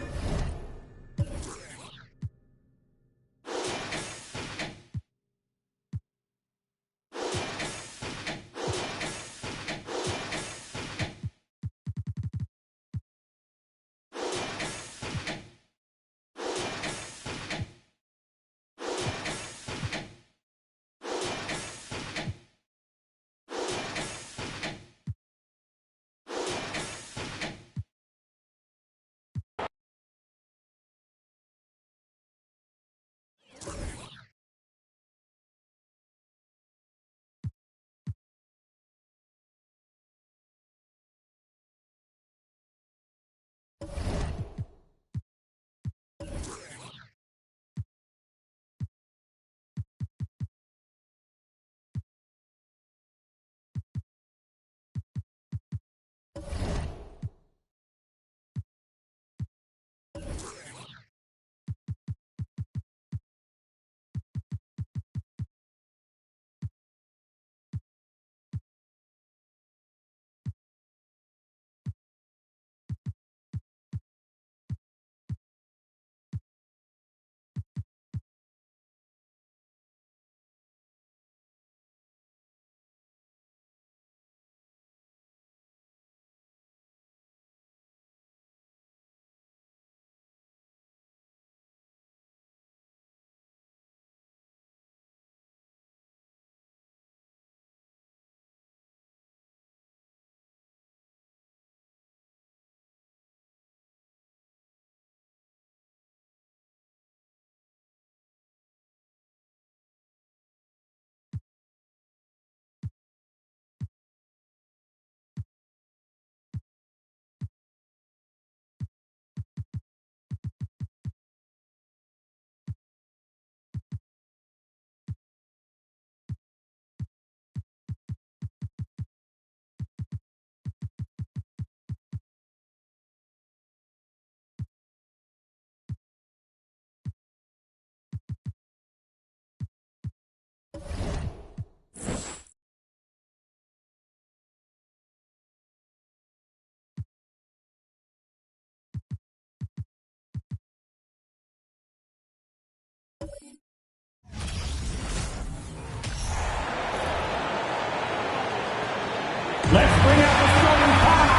let's bring out the starting five.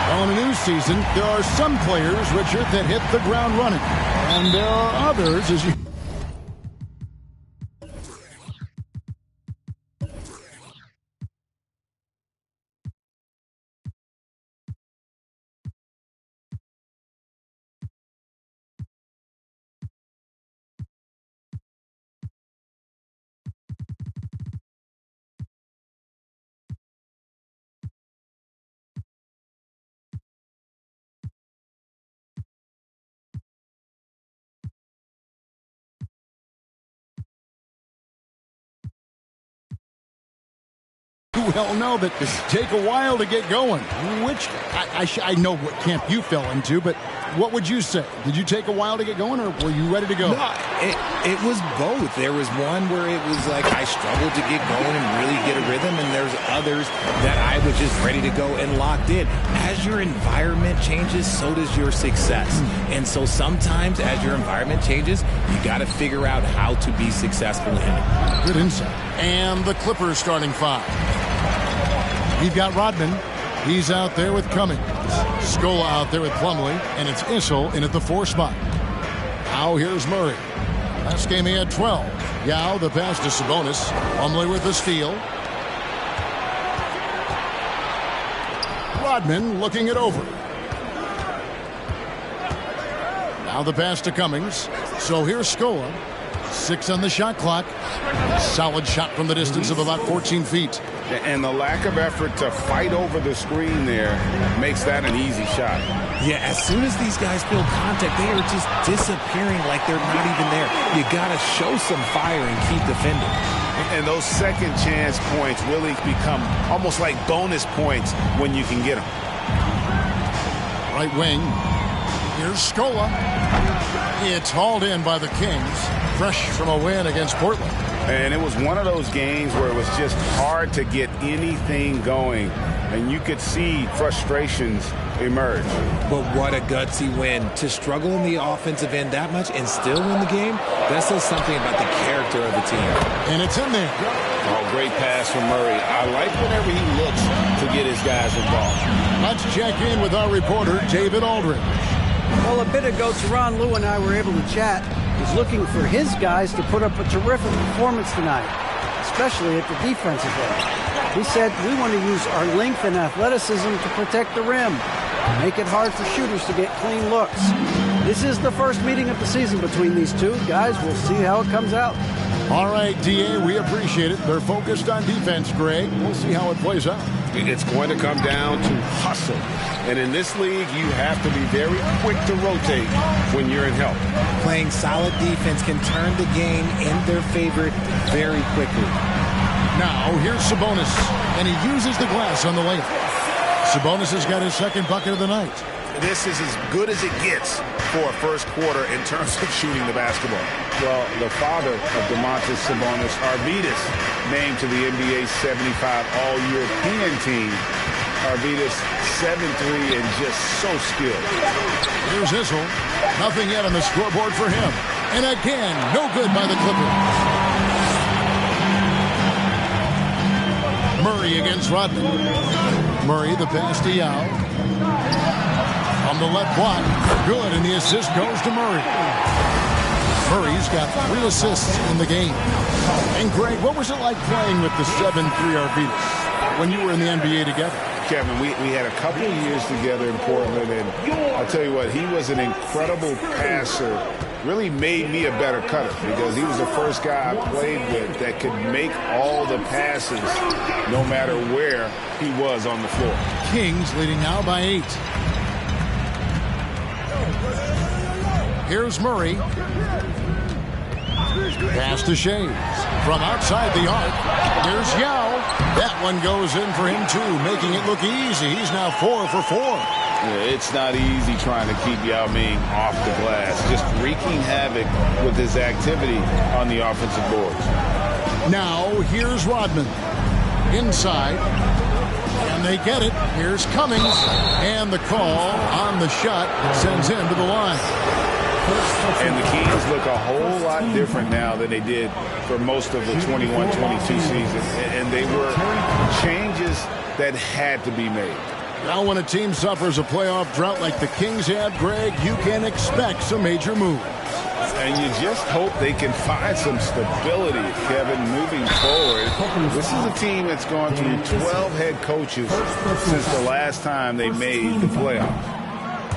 Well, in a new season, there are some players, Richard, that hit the ground running. And there are others, as you... well know that take a while to get going. Which I know what camp you fell into, but what would you say? Did you take a while to get going, or were you ready to go?
No, it was both. There was one where it was like I struggled to get going and really get a rhythm, and there's others that I was just ready to go and locked in. As your environment changes, so does your success. And so sometimes as your environment changes, you got to figure out how to be successful in it.
Good insight. And the Clippers starting five. You've got Rodman. He's out there with Cummings. Scola out there with Plumlee, and it's Issel in at the 4 spot. Now here's Murray. Last game he had 12. Yao, the pass to Sabonis. Plumlee with the steal. Rodman looking it over. Now the pass to Cummings. So here's Scola. 6 on the shot clock. Solid shot from the distance of about 14 feet.
And the lack of effort to fight over the screen there makes that an easy shot.
Yeah, as soon as these guys feel contact, they are just disappearing like they're not even there. You got to show some fire and keep defending.
And those second chance points really become almost like bonus points when you can get them.
Right wing. Here's Scola. It's hauled in by the Kings. Fresh from a win against Portland.
And it was one of those games where it was just hard to get anything going. And you could see frustrations emerge.
But what a gutsy win. To struggle in the offensive end that much and still win the game, that says something about the character of the team.
And it's in there.
Oh, great pass from Murray. I like whenever he looks to get his guys involved.
Let's check in with our reporter, David Aldridge.
Well, a bit ago, Teron Lue and I were able to chat. He's looking for his guys to put up a terrific performance tonight, especially at the defensive end. He said, we want to use our length and athleticism to protect the rim, make it hard for shooters to get clean looks. This is the first meeting of the season between these two. Guys, we'll see how it comes out.
All right, D.A., we appreciate it. They're focused on defense, Greg. We'll see how it plays out.
It's going to come down to hustle. And in this league, you have to be very quick to rotate when you're in help.
Playing solid defense can turn the game in their favor very quickly.
Now, here's Sabonis, and he uses the glass on the layup. Sabonis has got his second bucket of the night.
This is as good as it gets for a first quarter in terms of shooting the basketball. Well, the father of Domantas Sabonis, Arvydas, named to the NBA 75 All-European team. Arvydas 7'3" and just so skilled.
Here's Issel. Nothing yet on the scoreboard for him. And again, no good by the Clippers. Murray against Rodman. Murray, the pass to Yao. On the left block, good, and the assist goes to Murray. Murray's got 3 assists in the game. And Greg, what was it like playing with the 7'3" Arvydas when you were in the NBA together?
Kevin, we had a couple of years together in Portland, and I'll tell you what, he was an incredible passer. Really made me a better cutter because he was the first guy I played with that could make all the passes no matter where he was on the floor.
Kings leading now by 8. Here's Murray. Pass to Shades. From outside the arc, here's Yao. That one goes in for him, too, making it look easy. He's now 4 for 4.
Yeah, it's not easy trying to keep Yao Ming off the glass. Just wreaking havoc with his activity on the offensive boards.
Now, here's Rodman. Inside. And they get it. Here's Cummings. And the call on the shot sends him to the line.
And the Kings look a whole lot different now than they did for most of the 21-22 season. And they were changes that had to be made.
Now when a team suffers a playoff drought like the Kings had, Greg, you can expect some major moves.
And you just hope they can find some stability, Kevin, moving forward. This is a team that's gone through 12 head coaches since the last time they made the playoffs.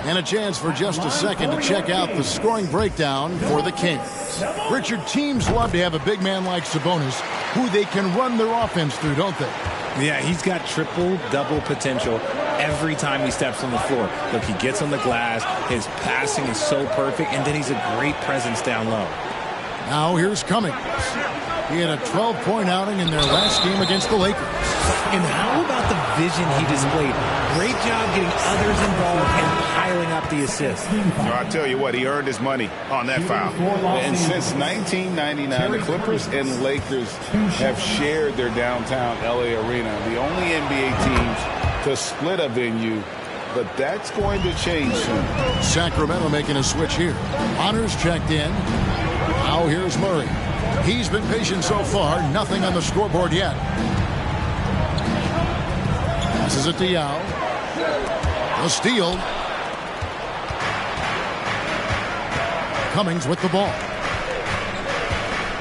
And a chance for just a second to check out the scoring breakdown for the Kings. Richard, teams love to have a big man like Sabonis who they can run their offense through, don't they?
Yeah, he's got triple-double potential every time he steps on the floor. Look, he gets on the glass, his passing is so perfect, and then he's a great presence down low.
Now here's Cummings. He had a 12-point outing in their last game against the Lakers.
And how about the vision he displayed? Great job getting others involved and piling up the assists.
I tell you what, he earned his money on that foul. And since 1999, the Clippers and Lakers have shared their downtown LA arena. The only NBA teams to split a venue, but that's going to change soon.
Sacramento making a switch here. Honors checked in. Now here's Murray. He's been patient so far. Nothing on the scoreboard yet. This is it to Yao. The steal. Cummings with the ball.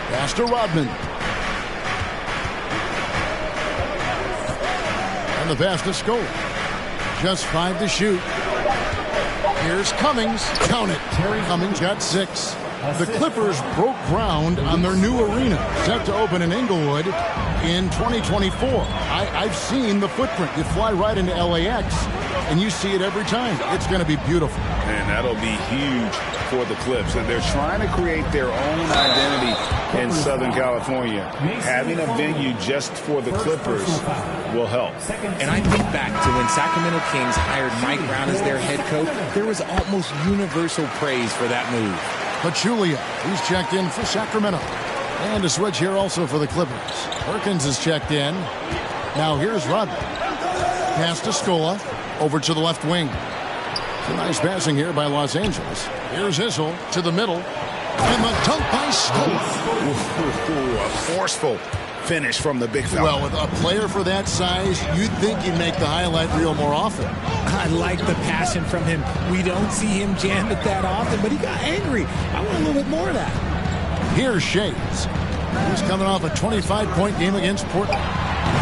Pass to Rodman. And the pass to Scola. Just 5 to shoot. Here's Cummings. Count it. Cummings got 6. The Clippers broke ground on their new arena, set to open in Inglewood in 2024. I've seen the footprint. You fly right into LAX, and you see it every time. It's going to be beautiful.
And that'll be huge for the Clips. And they're trying to create their own identity in Southern California. Having a venue just for the Clippers will help.
And I think back to when Sacramento Kings hired Mike Brown as their head coach. There was almost universal praise for that move.
Pachulia, he's checked in for Sacramento. And a switch here also for the Clippers. Perkins is checked in. Now here's Rodman. Pass to Scola. Over to the left wing. Some nice passing here by Los Angeles. Here's Issel to the middle. And the dunk by Scola.
A forceful finish from the big fella.
Well, with a player for that size, you'd think he'd make the highlight reel more often.
I like the passion from him. We don't see him jam it that often, but he got angry. I want a little bit more of that.
Here's Shays. He's coming off a 25-point game against Portland.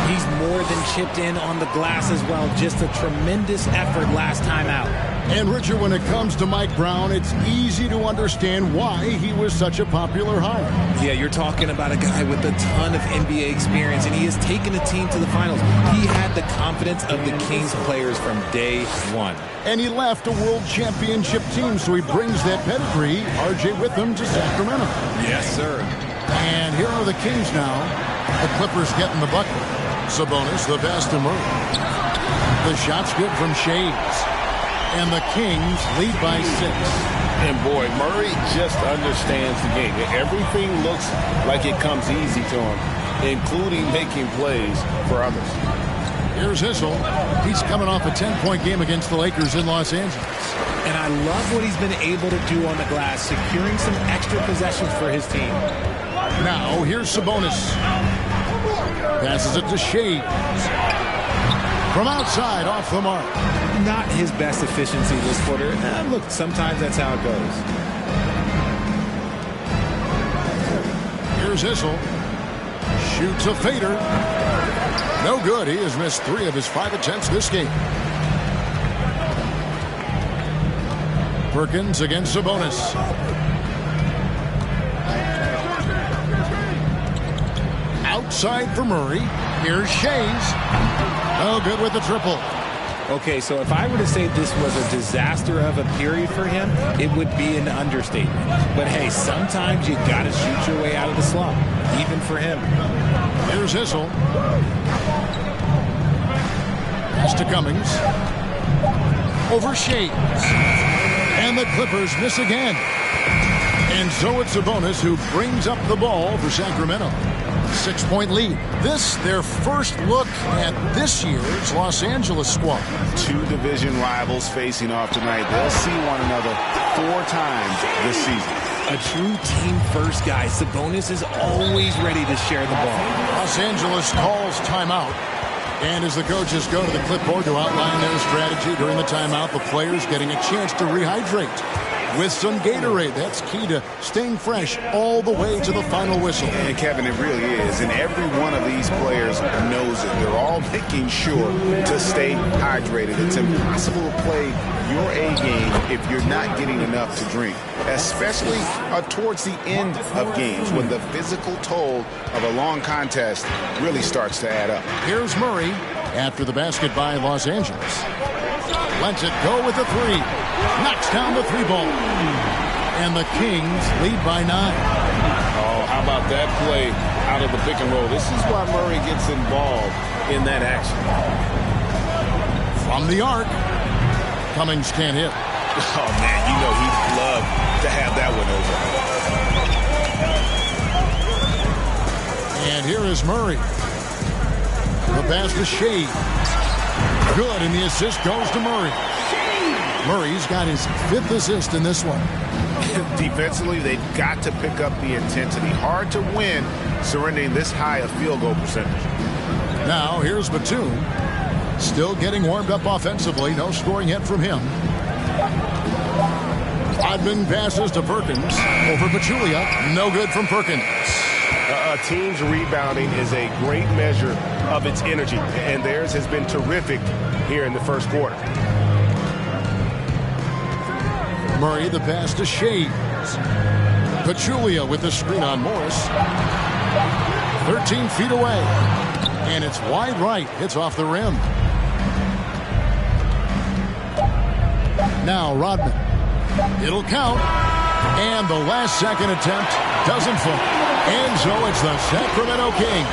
He's more than chipped in on the glass as well. Just a tremendous effort last time out.
And Richard, when it comes to Mike Brown, it's easy to understand why he was such a popular hire.
Yeah, you're talking about a guy with a ton of NBA experience, and he has taken a team to the finals. He had the confidence of the Kings players from day one.
And he left a world championship team, so he brings that pedigree, RJ, with him to Sacramento.
Yes, sir.
And here are the Kings now. The Clippers getting the bucket. Sabonis, the pass to Murray. The shot's good from Shays. And the Kings lead by 6.
And boy, Murray just understands the game. Everything looks like it comes easy to him, including making plays for others.
Here's Issel. He's coming off a 10-point game against the Lakers in Los Angeles.
And I love what he's been able to do on the glass, securing some extra possessions for his team.
Now, here's Sabonis. Passes it to Shays. From outside, off the mark.
Not his best efficiency this quarter. Look, sometimes that's how it goes.
Here's Issel. Shoots a fader. No good. He has missed 3 of his 5 attempts this game. Perkins against Sabonis. Outside for Murray. Here's Shays. No good with the triple.
Okay, so if I were to say this was a disaster of a period for him, it would be an understatement. But hey, sometimes you got to shoot your way out of the slump, even for him.
Here's Issel. Pass to Cummings. Over Shays. And the Clippers miss again. And so it's Sabonis who brings up the ball for Sacramento. 6-point lead. This, their first look at this year's Los Angeles squad.
2 division rivals facing off tonight. They'll see one another 4 times this season.
A true team-first guy. Sabonis is always ready to share the ball.
Los Angeles calls timeout. And as the coaches go to the clipboard to outline their strategy during the timeout, the players getting a chance to rehydrate with some Gatorade. That's key to staying fresh all the way to the final whistle.
And Kevin, it really is. And every one of these players knows it. They're all making sure to stay hydrated. It's impossible to play your A game if you're not getting enough to drink, especially towards the end of games when the physical toll of a long contest really starts to add up.
Here's Murray after the basket by Los Angeles. Lets it go with the 3. Knocks down the 3-ball. And the Kings lead by 9.
Oh, how about that play out of the pick and roll. This is why Murray gets involved in that action.
From the arc, Cummings can't hit.
Oh, man, you know he'd love to have that one over.
And here is Murray. The pass to Shea. Good, and the assist goes to Murray. Murray's got his 5th assist in this one.
Defensively, they've got to pick up the intensity. Hard to win surrendering this high a field goal percentage.
Now, here's Batum. Still getting warmed up offensively. No scoring yet from him. Rodman passes to Perkins. Over Pachulia. No good from Perkins.
A team's rebounding is a great measure of its energy, and theirs has been terrific here in the first quarter.
Murray, the pass to Shea. Pachulia with the screen on Morris. 13 feet away. And it's wide right. Hits off the rim. Now Rodman. It'll count. And the last second attempt doesn't fall. And so it's the Sacramento Kings.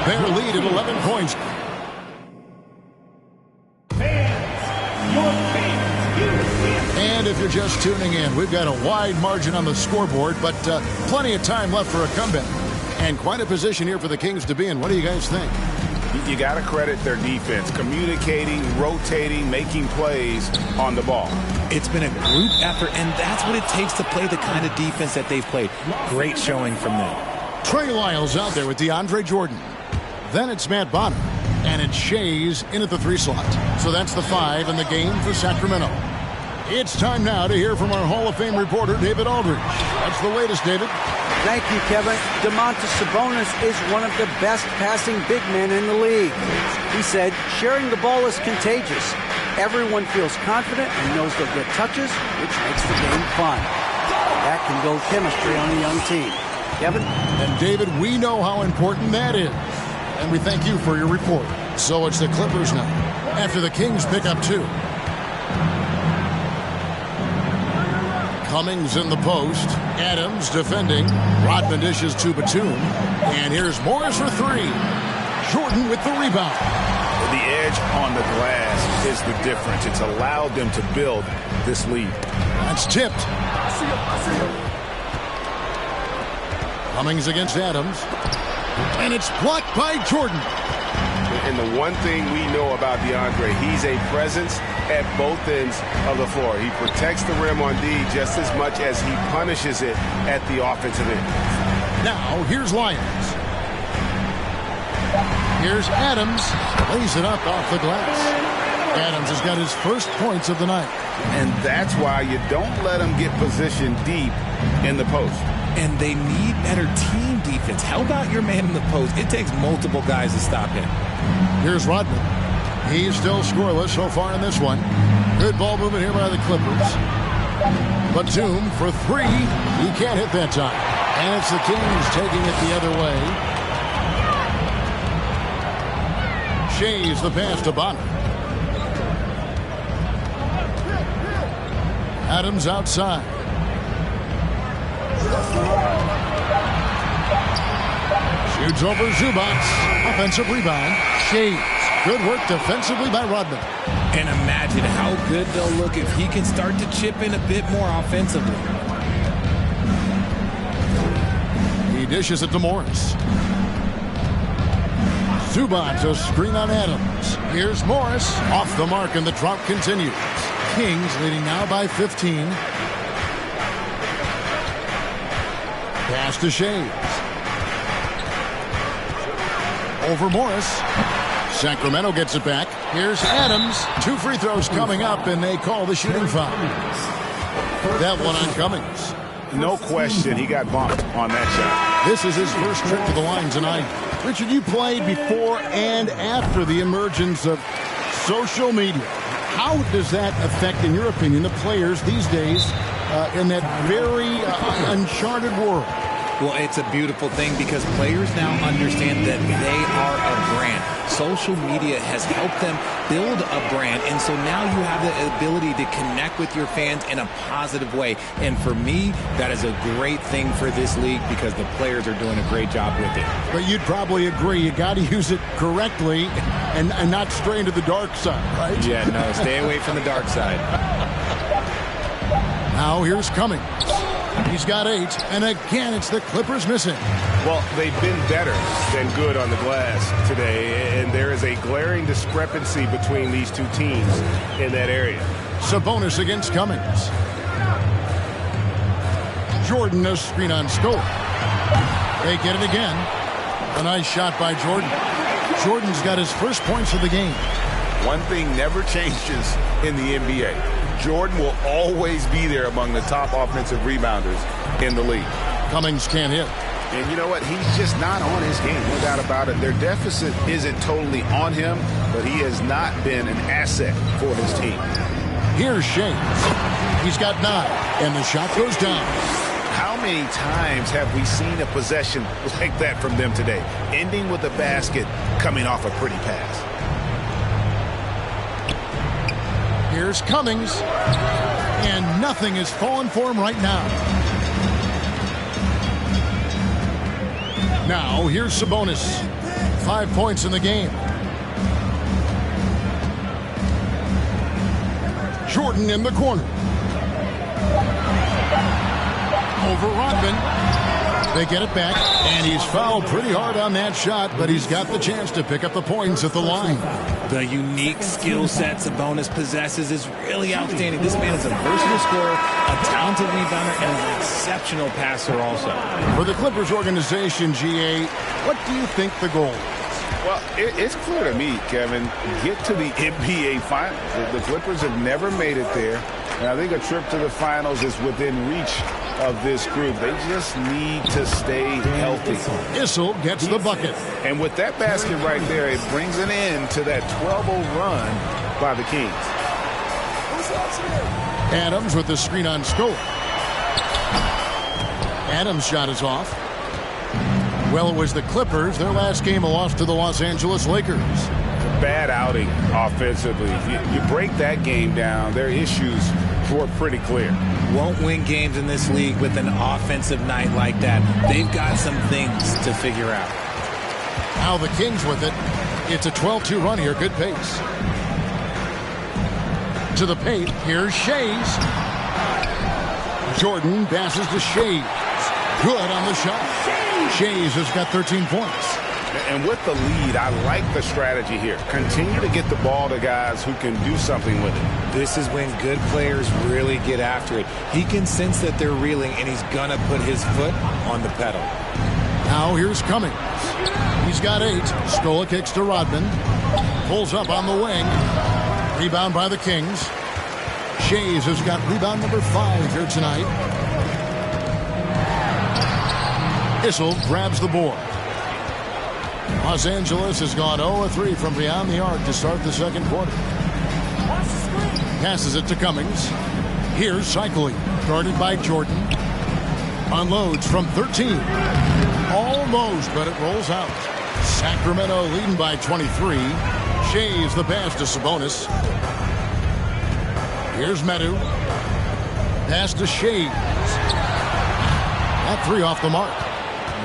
Their lead at 11 points. And if you're just tuning in, we've got a wide margin on the scoreboard, but plenty of time left for a comeback. And quite a position here for the Kings to be in. What do you guys think?
You got to credit their defense, communicating, rotating, making plays on the ball.
It's been a group effort, and that's what it takes to play the kind of defense that they've played. Great showing from them.
Trey Lyles out there with DeAndre Jordan. Then it's Matt Bonner, and it's Shea's in at the 3 slot. So that's the 5 in the game for Sacramento. It's time now to hear from our Hall of Fame reporter, David Aldridge. That's the latest, David.
Thank you, Kevin. Domantas Sabonis is one of the best passing big men in the league. He said, sharing the ball is contagious. Everyone feels confident and knows they'll get touches, which makes the game fun. That can build chemistry on a young team. Kevin?
And David, we know how important that is. And we thank you for your report. So it's the Clippers now, after the Kings pick up 2. Cummings in the post. Adams defending. Rodman dishes to Batum. And here's Morris for 3. Jordan with the rebound.
The edge on the glass is the difference. It's allowed them to build this lead.
That's tipped. Cummings against Adams. And it's blocked by Jordan.
And the one thing we know about DeAndre, he's a presence at both ends of the floor. He protects the rim on D just as much as he punishes it at the offensive end.
Now, here's Lyons. Here's Adams. Lays it up off the glass. Adams has got his first points of the night.
And that's why you don't let him get positioned deep in the post.
And they need better team defense. How about your man in the post? It takes multiple guys to stop him.
Here's Rodman. He's still scoreless so far in this one. Good ball movement here by the Clippers. Batum for 3. He can't hit that time. And it's the Kings taking it the other way. Shea's the pass to Bonner. Adams outside. Shoots over Zubats. Offensive rebound. Shea's. Good work defensively by Rodman.
And imagine how good they'll look if he can start to chip in a bit more offensively.
He dishes it to Morris. Zubats a screen on Adams. Here's Morris. Off the mark and the drop continues. Kings leading now by 15. Pass to Shea. Over Morris. Sacramento gets it back. Here's Adams. 2 free throws coming up, and they call the shooting foul. That one on Cummings.
No question, he got bumped on that shot.
This is his first trip to the line tonight. Richard, you played before and after the emergence of social media. How does that affect, in your opinion, the players these days in that very uncharted world?
Well, it's a beautiful thing because players now understand that they are a brand. Social media has helped them build a brand, and so now you have the ability to connect with your fans in a positive way. And for me, that is a great thing for this league because the players are doing a great job with it.
But you'd probably agree you got to use it correctly and not stray into the dark side, right?
Yeah, no, stay away from the dark side.
Now here's Cummings. He's got 8, and again, it's the Clippers missing.
Well, they've been better than good on the glass today, and there is a glaring discrepancy between these two teams in that area.
Sabonis against Cummings. Jordan, a screen on Scope. They get it again. A nice shot by Jordan. Jordan's got his first points of the game.
One thing never changes in the NBA. Jordan will always be there among the top offensive rebounders in the league.
Cummings can't hit.
And you know what? He's just not on his game, no doubt about it. Their deficit isn't totally on him, but he has not been an asset for his team.
Here's Shea. He's got 9, and the shot goes down.
How many times have we seen a possession like that from them today, ending with a basket coming off a pretty pass?
Here's Cummings, and nothing is falling for him right now. Now, here's Sabonis. 5 points in the game. Jordan in the corner. Over Rodman. They get it back, and he's fouled pretty hard on that shot, but he's got the chance to pick up the points at the line.
The unique skill set Sabonis possesses is really outstanding. This man is a versatile scorer, a talented rebounder, and an exceptional passer also.
For the Clippers organization, GA, what do you think the goal is?
Well, it's clear to me, Kevin, get to the NBA Finals. The Clippers have never made it there, and I think a trip to the Finals is within reach of this group. They just need to stay healthy.
Issel gets the bucket.
And with that basket right there, it brings an end to that 12-0 run by the Kings.
Adams with the screen on Scope. Adams' shot is off. Well, it was the Clippers. Their last game a loss to the Los Angeles Lakers.
Bad outing offensively. You break that game down, their issues were pretty clear.
Won't win games in this league with an offensive night like that. They've got some things to figure out.
Now the Kings with it. It's a 12-2 run here. Good pace. To the paint. Here's Shays. Jordan passes to Shays. Good on the shot. Shays has got 13 points.
And with the lead, I like the strategy here. Continue to get the ball to guys who can do something with it.
This is when good players really get after it. He can sense that they're reeling, and he's going to put his foot on the pedal.
Now here's Cummings. He's got 8. Stola kicks to Rodman. Pulls up on the wing. Rebound by the Kings. Shays has got rebound number 5 here tonight. Issel grabs the board. Los Angeles has gone 0-3 from beyond the arc to start the second quarter. Passes it to Cummings. Here's cycling, guarded by Jordan. Unloads from 13. Almost, but it rolls out. Sacramento leading by 23. Shays the pass to Sabonis. Here's Medu. Pass to Shays. That 3 off the mark.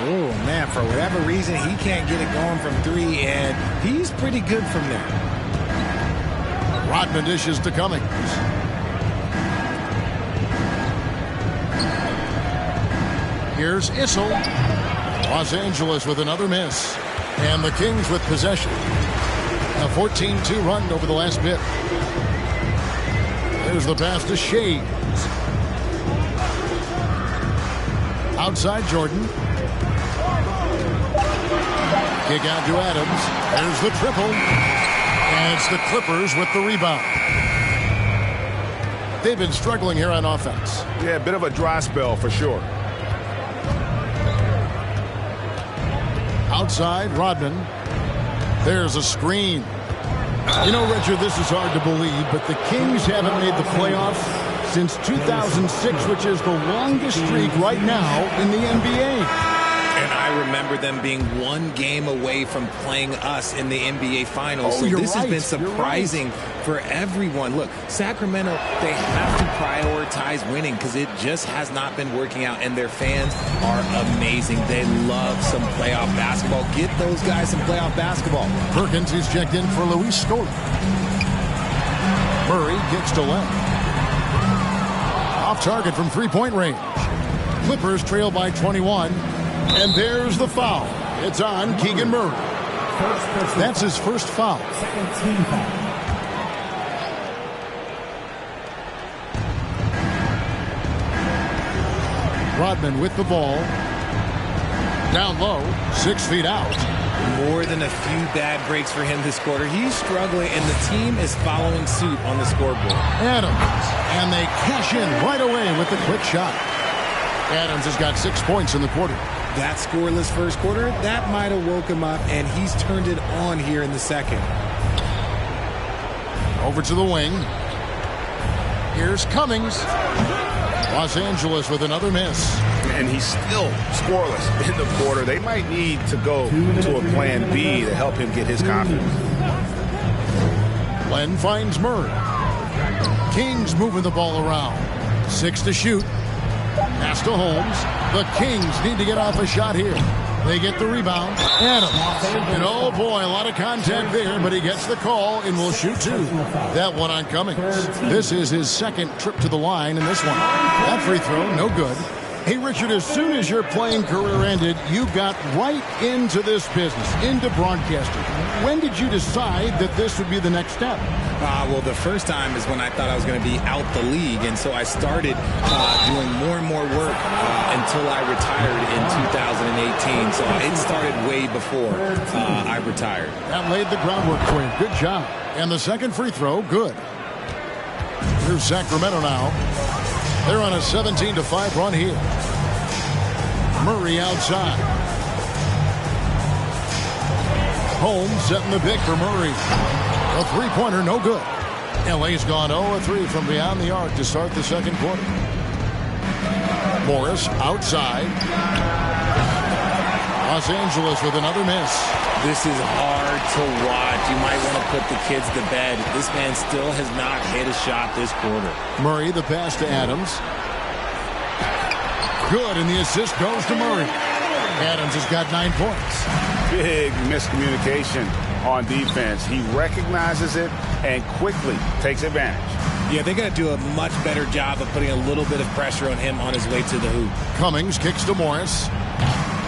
Oh, man, for whatever reason, he can't get it going from 3, and he's pretty good from there.
Rodman dishes to Cummings. Here's Issel. Los Angeles with another miss. And the Kings with possession. A 14-2 run over the last bit. There's the pass to Shays. Outside Jordan. Kick out to Adams. There's the triple. And it's the Clippers with the rebound. They've been struggling here on offense.
Yeah, a bit of a dry spell for sure.
Outside, Rodman. There's a screen. You know, Richard, this is hard to believe, but the Kings haven't made the playoffs since 2006, which is the longest streak right now in the NBA.
And I remember them being one game away from playing us in the NBA Finals. So this has been surprising for everyone. Look, Sacramento, they have to prioritize winning because it just has not been working out. And their fans are amazing. They love some playoff basketball. Get those guys some playoff basketball.
Perkins is checked in for Luis Scola. Murray kicks to left. Off target from three-point range. Clippers trail by 21. And there's the foul. It's on Keegan Murray. That's his first foul.
Second team foul.
Rodman with the ball. Down low, 6 feet out.
More than a few bad breaks for him this quarter. He's struggling, and the team is following suit on the scoreboard.
Adams, and they cash in right away with the quick shot. Adams has got 6 points in the quarter.
That scoreless first quarter, that might have woke him up, and he's turned it on here in the second.
Over to the wing. Here's Cummings. Los Angeles with another miss.
And he's still scoreless in the quarter. They might need to go to a plan B to help him get his confidence.
Len finds Murray. Kings moving the ball around. 6 to shoot. Pass to Holmes. The Kings need to get off a shot here. They get the rebound. Adams. And oh boy, a lot of contact there, but he gets the call and will shoot 2. That one on Cummings. This is his second trip to the line in this one. That free throw, no good. Hey, Richard, as soon as your playing career ended, you got right into this business, into broadcasting. When did you decide that this would be the next step?
Well, the first time is when I thought I was going to be out the league, and so I started doing more and more work until I retired in 2018. So it started way before I retired.
That laid the groundwork for him. Good job. And the second free throw, good. Here's Sacramento now. They're on a 17-5 run here. Murray outside. Holmes setting the pick for Murray. A three-pointer, no good. LA's gone 0-3 from beyond the arc to start the second quarter. Morris outside. Los Angeles with another miss.
This is hard to watch. You might want to put the kids to bed. This man still has not hit a shot this quarter.
Murray, the pass to Adams. Good, and the assist goes to Murray. Adams has got 9 points.
Big miscommunication on defense. He recognizes it and quickly takes advantage.
Yeah, they got to do a much better job of putting a little bit of pressure on him on his way to the hoop.
Cummings kicks to Morris.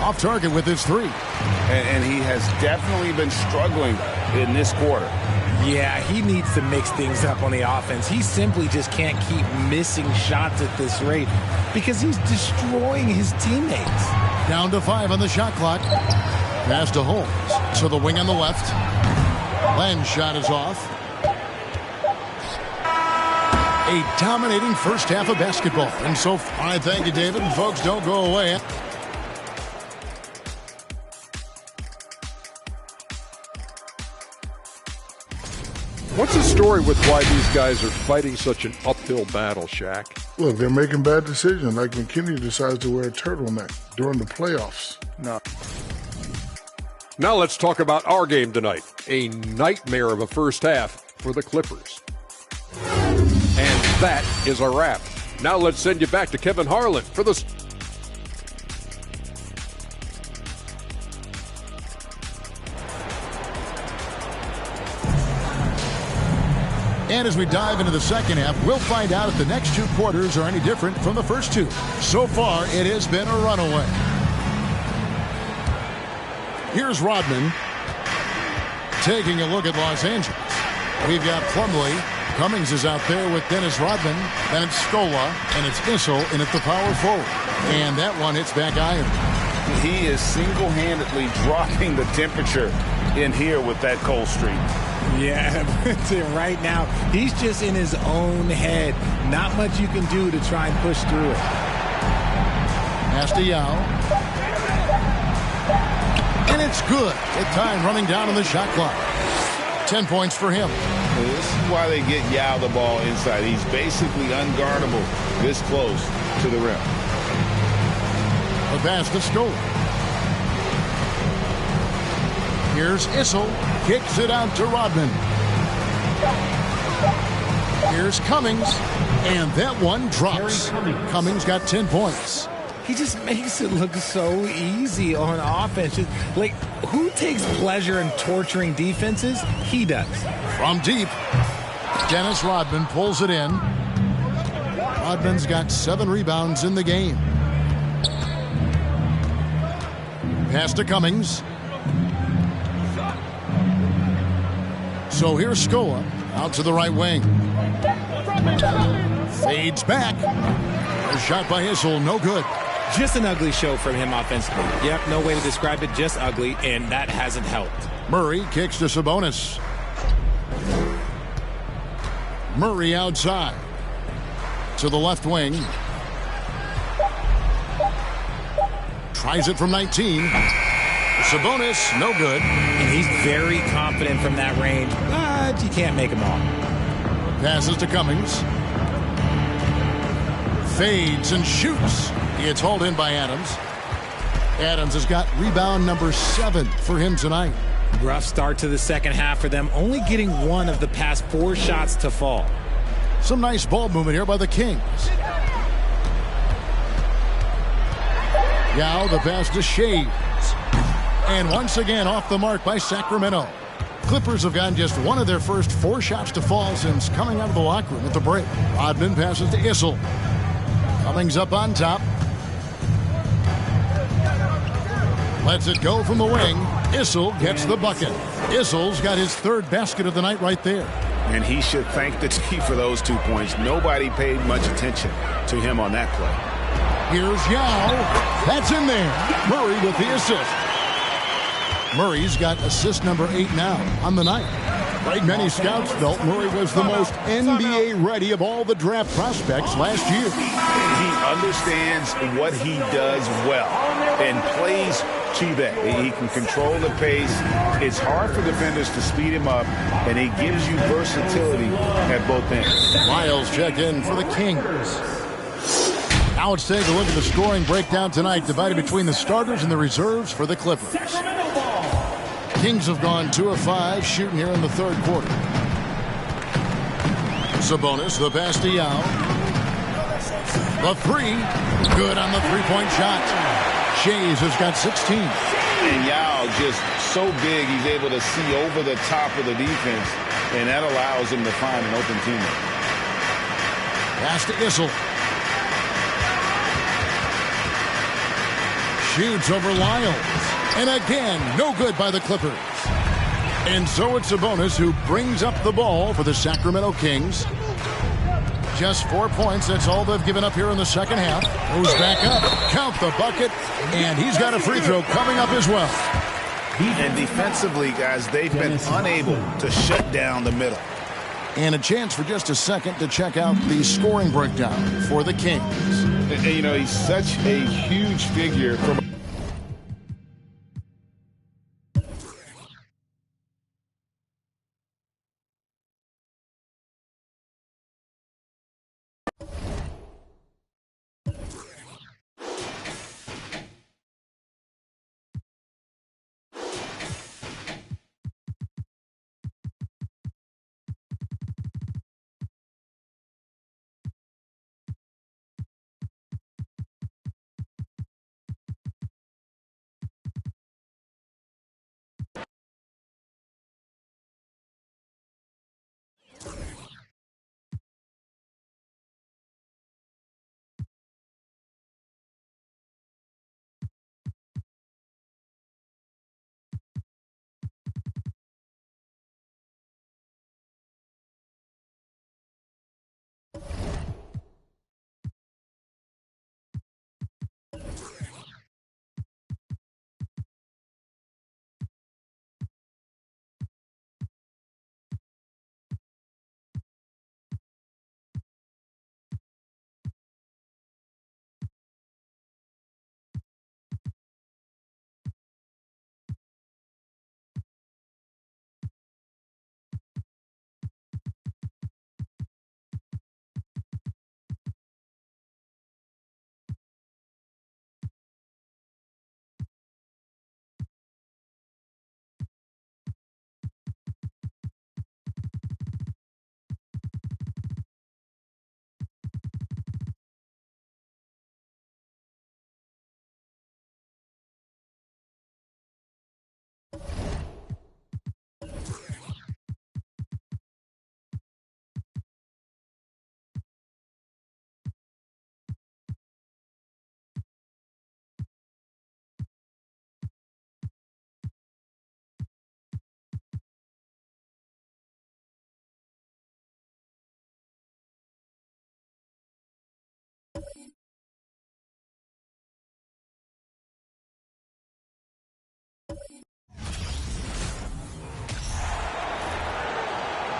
Off target with his 3.
And he has definitely been struggling in this quarter.
Yeah, he needs to mix things up on the offense. He simply just can't keep missing shots at this rate because he's destroying his teammates.
Down to 5 on the shot clock. Pass to Holmes. To the wing on the left. Len's shot is off. A dominating first half of basketball. And so far, thank you, David. And folks, don't go away.
What's the story with why these guys are fighting such an uphill battle, Shaq?
Look, they're making bad decisions, like when Kenny decides to wear a turtleneck during the playoffs. No.
Now let's talk about our game tonight. A nightmare of a first half for the Clippers. And that is a wrap. Now let's send you back to Kevin Harlan for the...
And as we dive into the second half, we'll find out if the next 2 quarters are any different from the first 2. So far, it has been a runaway. Here's Rodman taking a look at Los Angeles. We've got Plumlee. Cummings is out there with Dennis Rodman. Then it's Scola, and it's Issel, and it's the power forward. And that one hits back iron.
He is single-handedly dropping the temperature in here with that cold streak.
Yeah, right now, he's just in his own head. Not much you can do to try and push through it.
Pass to Yao. And it's good. With time running down on the shot clock. 10 points for him.
This is why they get Yao the ball inside. He's basically unguardable this close to the rim.
The pass to Scola. Here's Issel. Kicks it out to Rodman. Here's Cummings. And that one drops. Cummings got 10 points.
He just makes it look so easy on offense. Like, who takes pleasure in torturing defenses? He does.
From deep, Dennis Rodman pulls it in. Rodman's got 7 rebounds in the game. Pass to Cummings. So here's Scola out to the right wing. Fades back. A shot by Issel, no good.
Just an ugly show from him offensively. Yep, no way to describe it, just ugly, and that hasn't helped.
Murray kicks to Sabonis. Murray outside to the left wing. Tries it from 19. Sabonis, no good.
And he's very confident from that range, but you can't make him all.
Passes to Cummings. Fades and shoots. It's hauled in by Adams. Adams has got rebound number 7 for him tonight.
Rough start to the second half for them, only getting 1 of the past 4 shots to fall.
Some nice ball movement here by the Kings. Yao, the pass to Shades. And once again off the mark by Sacramento. Clippers have gotten just 1 of their first 4 shots to fall since coming out of the locker room at the break. Rodman passes to Issel. Cummings up on top. Lets it go from the wing. Issel gets the bucket. Issel's got his 3rd basket of the night right there.
And he should thank the team for those 2 points. Nobody paid much attention to him on that play.
Here's Yao. That's in there. Murray with the assist. Murray's got assist number 8 now on the night. Like many scouts felt, Murray was the most NBA ready of all the draft prospects last year.
He understands what he does well and plays to that. He can control the pace. It's hard for defenders to speed him up, and he gives you versatility at both ends.
Miles checked in for the Kings. Now let's take a look at the scoring breakdown tonight, divided between the starters and the reserves for the Clippers. Kings have gone 2 of 5 shooting here in the 3rd quarter. Sabonis, the pass to Yao. The 3, good on the 3-point shot. Shays has got 16.
And Yao just so big, he's able to see over the top of the defense, and that allows him to find an open teammate.
Pass to Issel. Shoots over Lyles. And again, no good by the Clippers. And so it's Sabonis who brings up the ball for the Sacramento Kings. Just 4 points, that's all they've given up here in the second half. Goes back up, count the bucket, and he's got a free throw coming up as well.
And defensively, guys, they've been unable to shut down the middle.
And a chance for just a second to check out the scoring breakdown for the Kings.
And, you know, he's such a huge figure from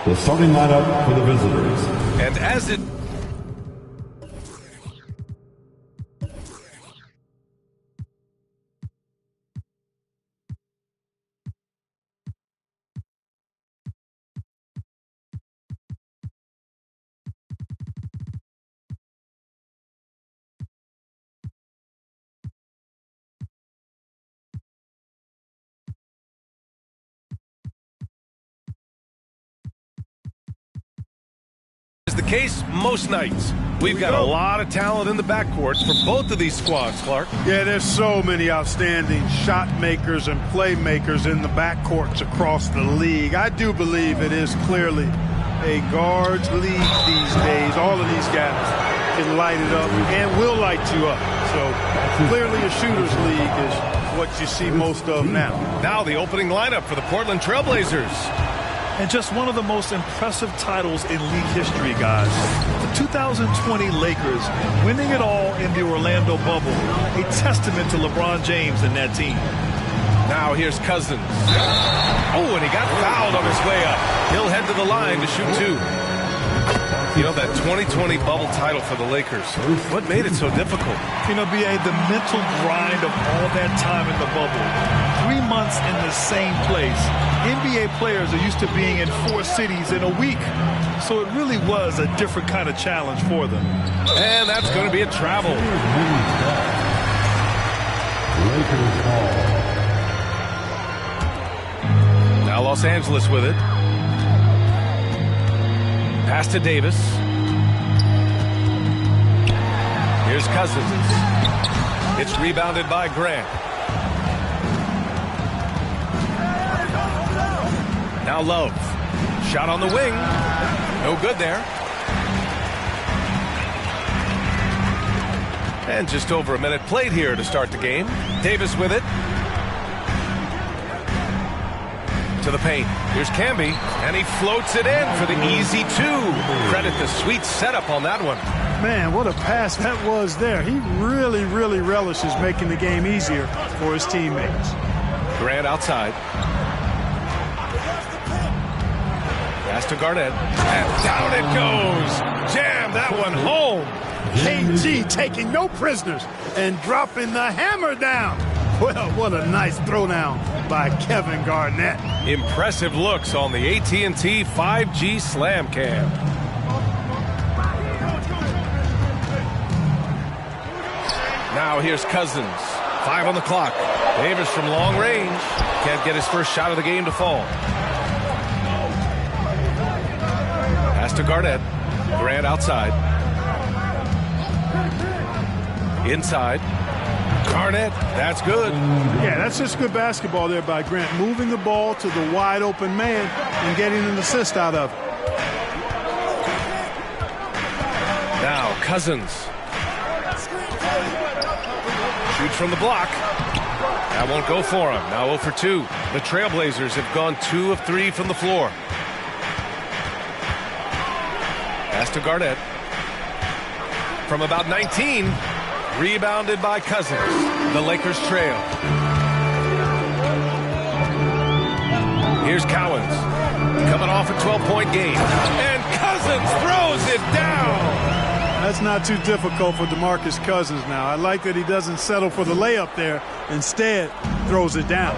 The starting lineup for the visitors.
And as it is the case most nights. We've got a lot of talent in the backcourt for both of these squads, Clark.
Yeah, there's so many outstanding shot makers and playmakers in the backcourts across the league. I do believe it is clearly a guards league these days. All of these guys can light it up and will light you up. So clearly a shooter's league is what you see most of now.
Now the opening lineup for the Portland Trailblazers.
And just one of the most impressive titles in league history, guys. The 2020 Lakers winning it all in the Orlando bubble. A testament to LeBron James and that team.
Now here's Cousins. Oh, and he got fouled on his way up. He'll head to the line to shoot two. You know, that 2020 bubble title for the Lakers, what made it so difficult?
You know, B.A., the mental grind of all that time in the bubble. 3 months in the same place. NBA players are used to being in 4 cities in a week. So it really was a different kind of challenge for them.
And that's going to be a travel. Now Los Angeles with it. Pass to Davis. Here's Cousins. It's rebounded by Grant. Now Love. Shot on the wing. No good there. And just over a minute played here to start the game. Davis with it. To the paint. Here's Camby, and he floats it in for the easy two. Credit the sweet setup on that one.
Man, what a pass that was there. He really, really relishes making the game easier for his teammates.
Grant outside. Pass to Garnett, and down it goes. Jam that one home.
KG taking no prisoners and dropping the hammer down. Well, what a nice throwdown by Kevin Garnett.
Impressive looks on the AT&T 5G Slam Cam. Now here's Cousins. 5 on the clock. Davis from long range. Can't get his first shot of the game to fall. Pass to Garnett. Grant outside. Inside. Garnett, that's good.
Yeah, that's just good basketball there by Grant. Moving the ball to the wide open man and getting an assist out of it.
Now Cousins. Shoots from the block. That won't go for him. Now 0 for 2. The Trailblazers have gone 2 of 3 from the floor. Pass to Garnett. From about 19. Rebounded by Cousins. The Lakers trail. Here's Cowens. Coming off a 12-point game. And Cousins throws it down.
That's not too difficult for DeMarcus Cousins now. I like that he doesn't settle for the layup there. Instead, throws it down.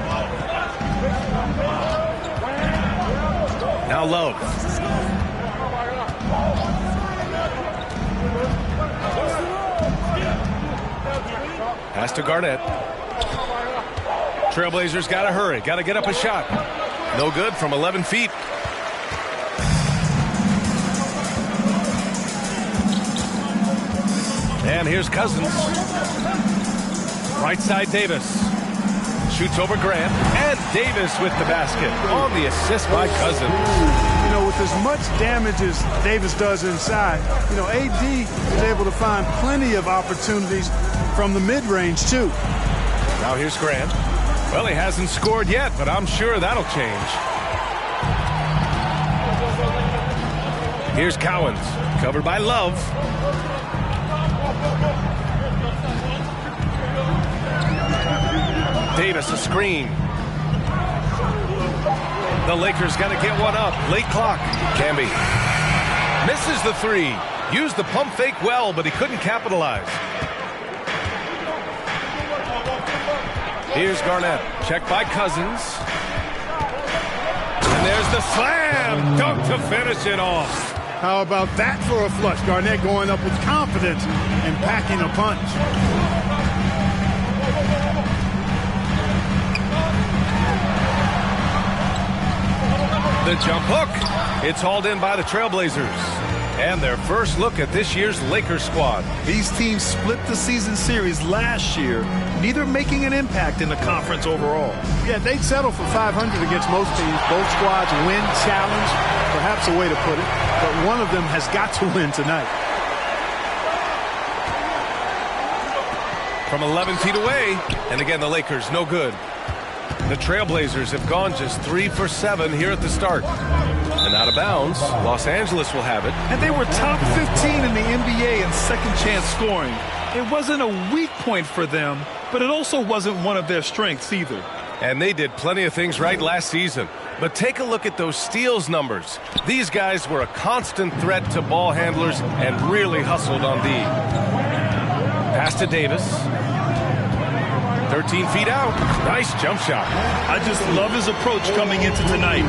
Now Love. Pass to Garnett. Trailblazers got to hurry. Got to get up a shot. No good from 11 feet. And here's Cousins. Right side Davis. Shoots over Grant. And Davis with the basket on the assist by Cousins.
You know, with as much damage as Davis does inside, you know, AD is able to find plenty of opportunities from the mid-range, too.
Now here's Grant. Well, he hasn't scored yet, but I'm sure that'll change. Here's Cowens. Covered by Love. Davis a screen. The Lakers got to get one up. Late clock. Camby misses the three. Used the pump fake well, but he couldn't capitalize. Here's Garnett. Checked by Cousins. And there's the slam dunk to finish it off.
How about that for a flush? Garnett going up with confidence and packing a punch.
The jump hook. It's hauled in by the Trailblazers. And their first look at this year's Lakers squad.
These teams split the season series last year, neither making an impact in the conference overall.
Yeah, they'd settle for 500 against most teams. Both squads win challenge, perhaps a way to put it, but one of them has got to win tonight.
From 11 feet away, and again the Lakers no good. The Trailblazers have gone just 3 for 7 here at the start. And out of bounds, Los Angeles will have it.
And they were top 15 in the NBA in second chance scoring. It wasn't a weak point for them, but it also wasn't one of their strengths either.
And they did plenty of things right last season. But take a look at those steals numbers. These guys were a constant threat to ball handlers and really hustled on D. Pass to Davis. 13 feet out. Nice jump shot.
I just love his approach coming into tonight.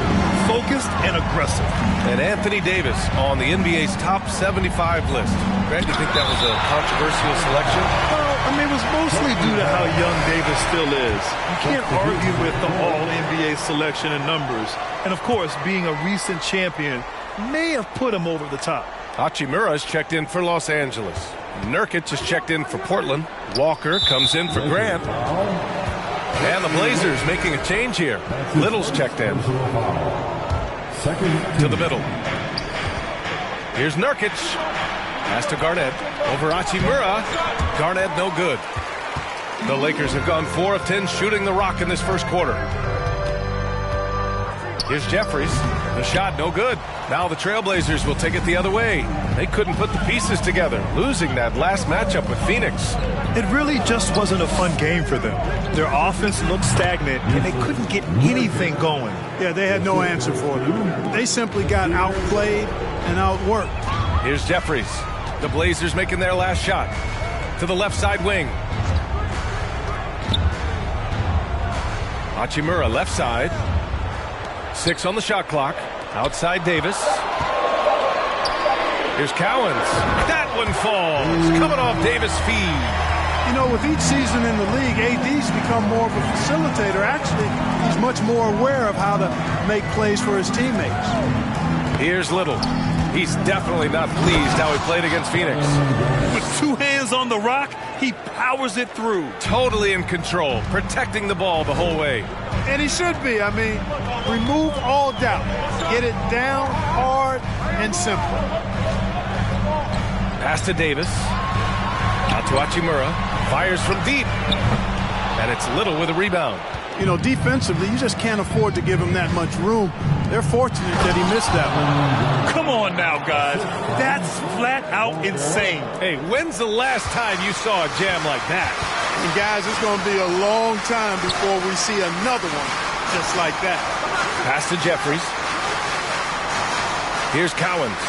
Focused and aggressive.
And Anthony Davis on the NBA's top 75 list. Grant, do you think that was a controversial selection?
Well, I mean, it was mostly due to how young Davis still is. You can't argue with the all-NBA selection and numbers. And, of course, being a recent champion may have put him over the top.
Hachimura is checked in for Los Angeles. Nurkic is checked in for Portland. Walker comes in for Grant. And the Blazers making a change here. Little's checked in. To the middle. Here's Nurkic. Pass to Garnett. Over Hachimura. Garnett no good. The Lakers have gone 4 of 10 shooting the rock in this first quarter. Here's Jeffries. The shot no good. Now the Trailblazers will take it the other way. They couldn't put the pieces together, losing that last matchup with Phoenix.
It really just wasn't a fun game for them. Their offense looked stagnant, and they couldn't get anything going.
Yeah, they had no answer for them. They simply got outplayed and outworked.
Here's Jeffries. The Blazers making their last shot. To the left side wing. Hachimura left side. 6 on the shot clock. Outside Davis. Here's Cowens. That one falls. Coming off Davis' feed.
You know, with each season in the league, AD's become more of a facilitator. Actually, he's much more aware of how to make plays for his teammates.
Here's Little. He's definitely not pleased how he played against Phoenix.
With 2 hands on the rock, he powers it through.
Totally in control, protecting the ball the whole way.
And he should be. I mean, remove all doubt. Get it down hard and simple.
Pass to Davis. Out to Hachimura. Fires from deep. And it's Little with a rebound.
You know, defensively, you just can't afford to give him that much room. They're fortunate that he missed that one.
Come on now, guys. That's flat out insane.
Hey, when's the last time you saw a jam like that?
And guys, it's going to be a long time before we see another one just like that.
Pass to Jeffries. Here's Cowens.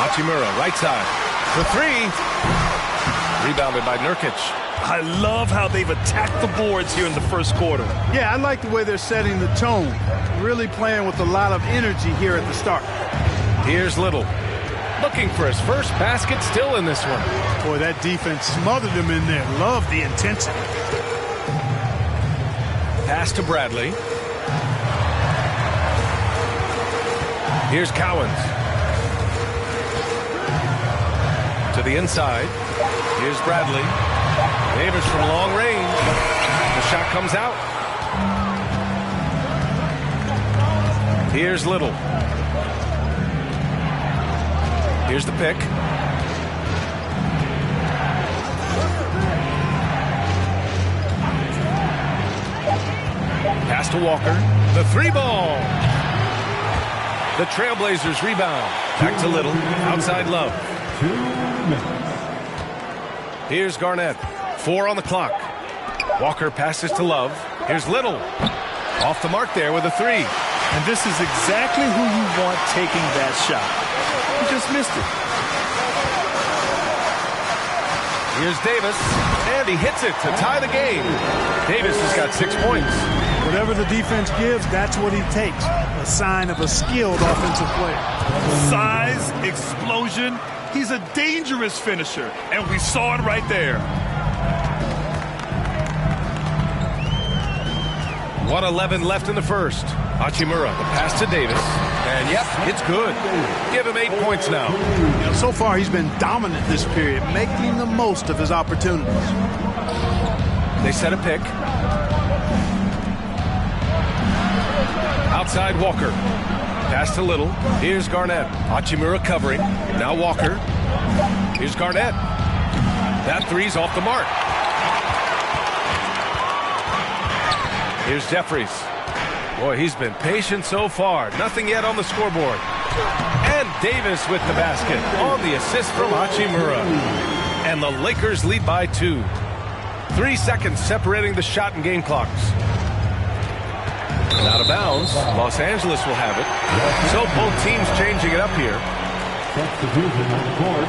Hachimura, right side. For 3. Rebounded by Nurkic.
I love how they've attacked the boards here in the first quarter.
Yeah, I like the way they're setting the tone. Really playing with a lot of energy here at the start.
Here's Little. Looking for his first basket still in this one.
Boy, that defense smothered him in there. Love the intensity.
Pass to Bradley. Here's Cowens. To the inside. Here's Bradley. Davis from long range. The shot comes out. Here's Little. Here's the pick. Pass to Walker. The 3-ball. The Trailblazers rebound. Back to Little. Outside Love. Here's Garnett. 4 on the clock. Walker passes to Love. Here's Little. Off the mark there with a three.
And this is exactly who you want taking that shot. He just missed it.
Here's Davis, and he hits it to tie the game. Davis has got 6 points.
Whatever the defense gives, that's what he takes. A sign of a skilled offensive player.
Size, explosion. He's a dangerous finisher, and we saw it right there.
1:11 left in the first. Hachimura, the pass to Davis. And yep, it's good. Give him 8 points now.
You know, so far he's been dominant this period, making the most of his opportunities.
They set a pick. Outside Walker. Pass to Little. Here's Garnett. Hachimura covering. Now Walker. Here's Garnett. That three's off the mark. Here's Jeffries. Boy, he's been patient so far. Nothing yet on the scoreboard. And Davis with the basket on the assist from Hachimura. And the Lakers lead by 2. 3 seconds separating the shot and game clocks. And out of bounds, Los Angeles will have it. So both teams changing it up here.
Substitution on the court.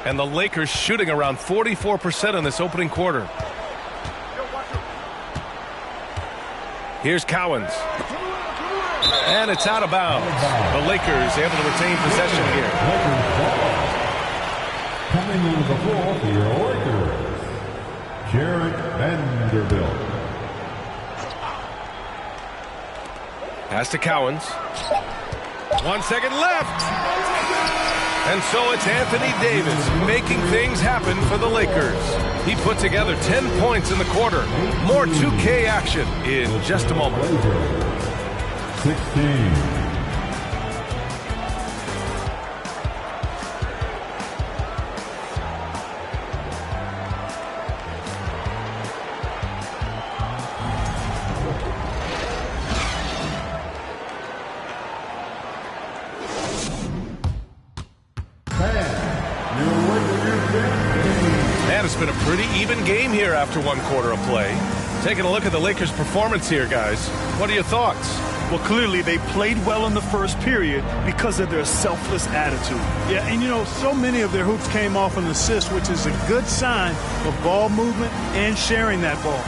And the Lakers shooting around 44% in this opening quarter. Here's Cowens. And it's out of bounds. The Lakers able to retain possession here.
Coming into the floor for your Lakers, Jarrett Vanderbilt.
Pass to Cowens. 1 second left. And so it's Anthony Davis making things happen for the Lakers. He put together 10 points in the quarter. More 2K action in just a moment.
16.
Man, it's been a pretty even game here after 1 quarter of play. Taking a look at the Lakers' performance here, guys. What are your thoughts?
Well, clearly they played well in the first period because of their selfless attitude.
Yeah, and you know, so many of their hoops came off an assist, which is a good sign of ball movement and sharing that ball.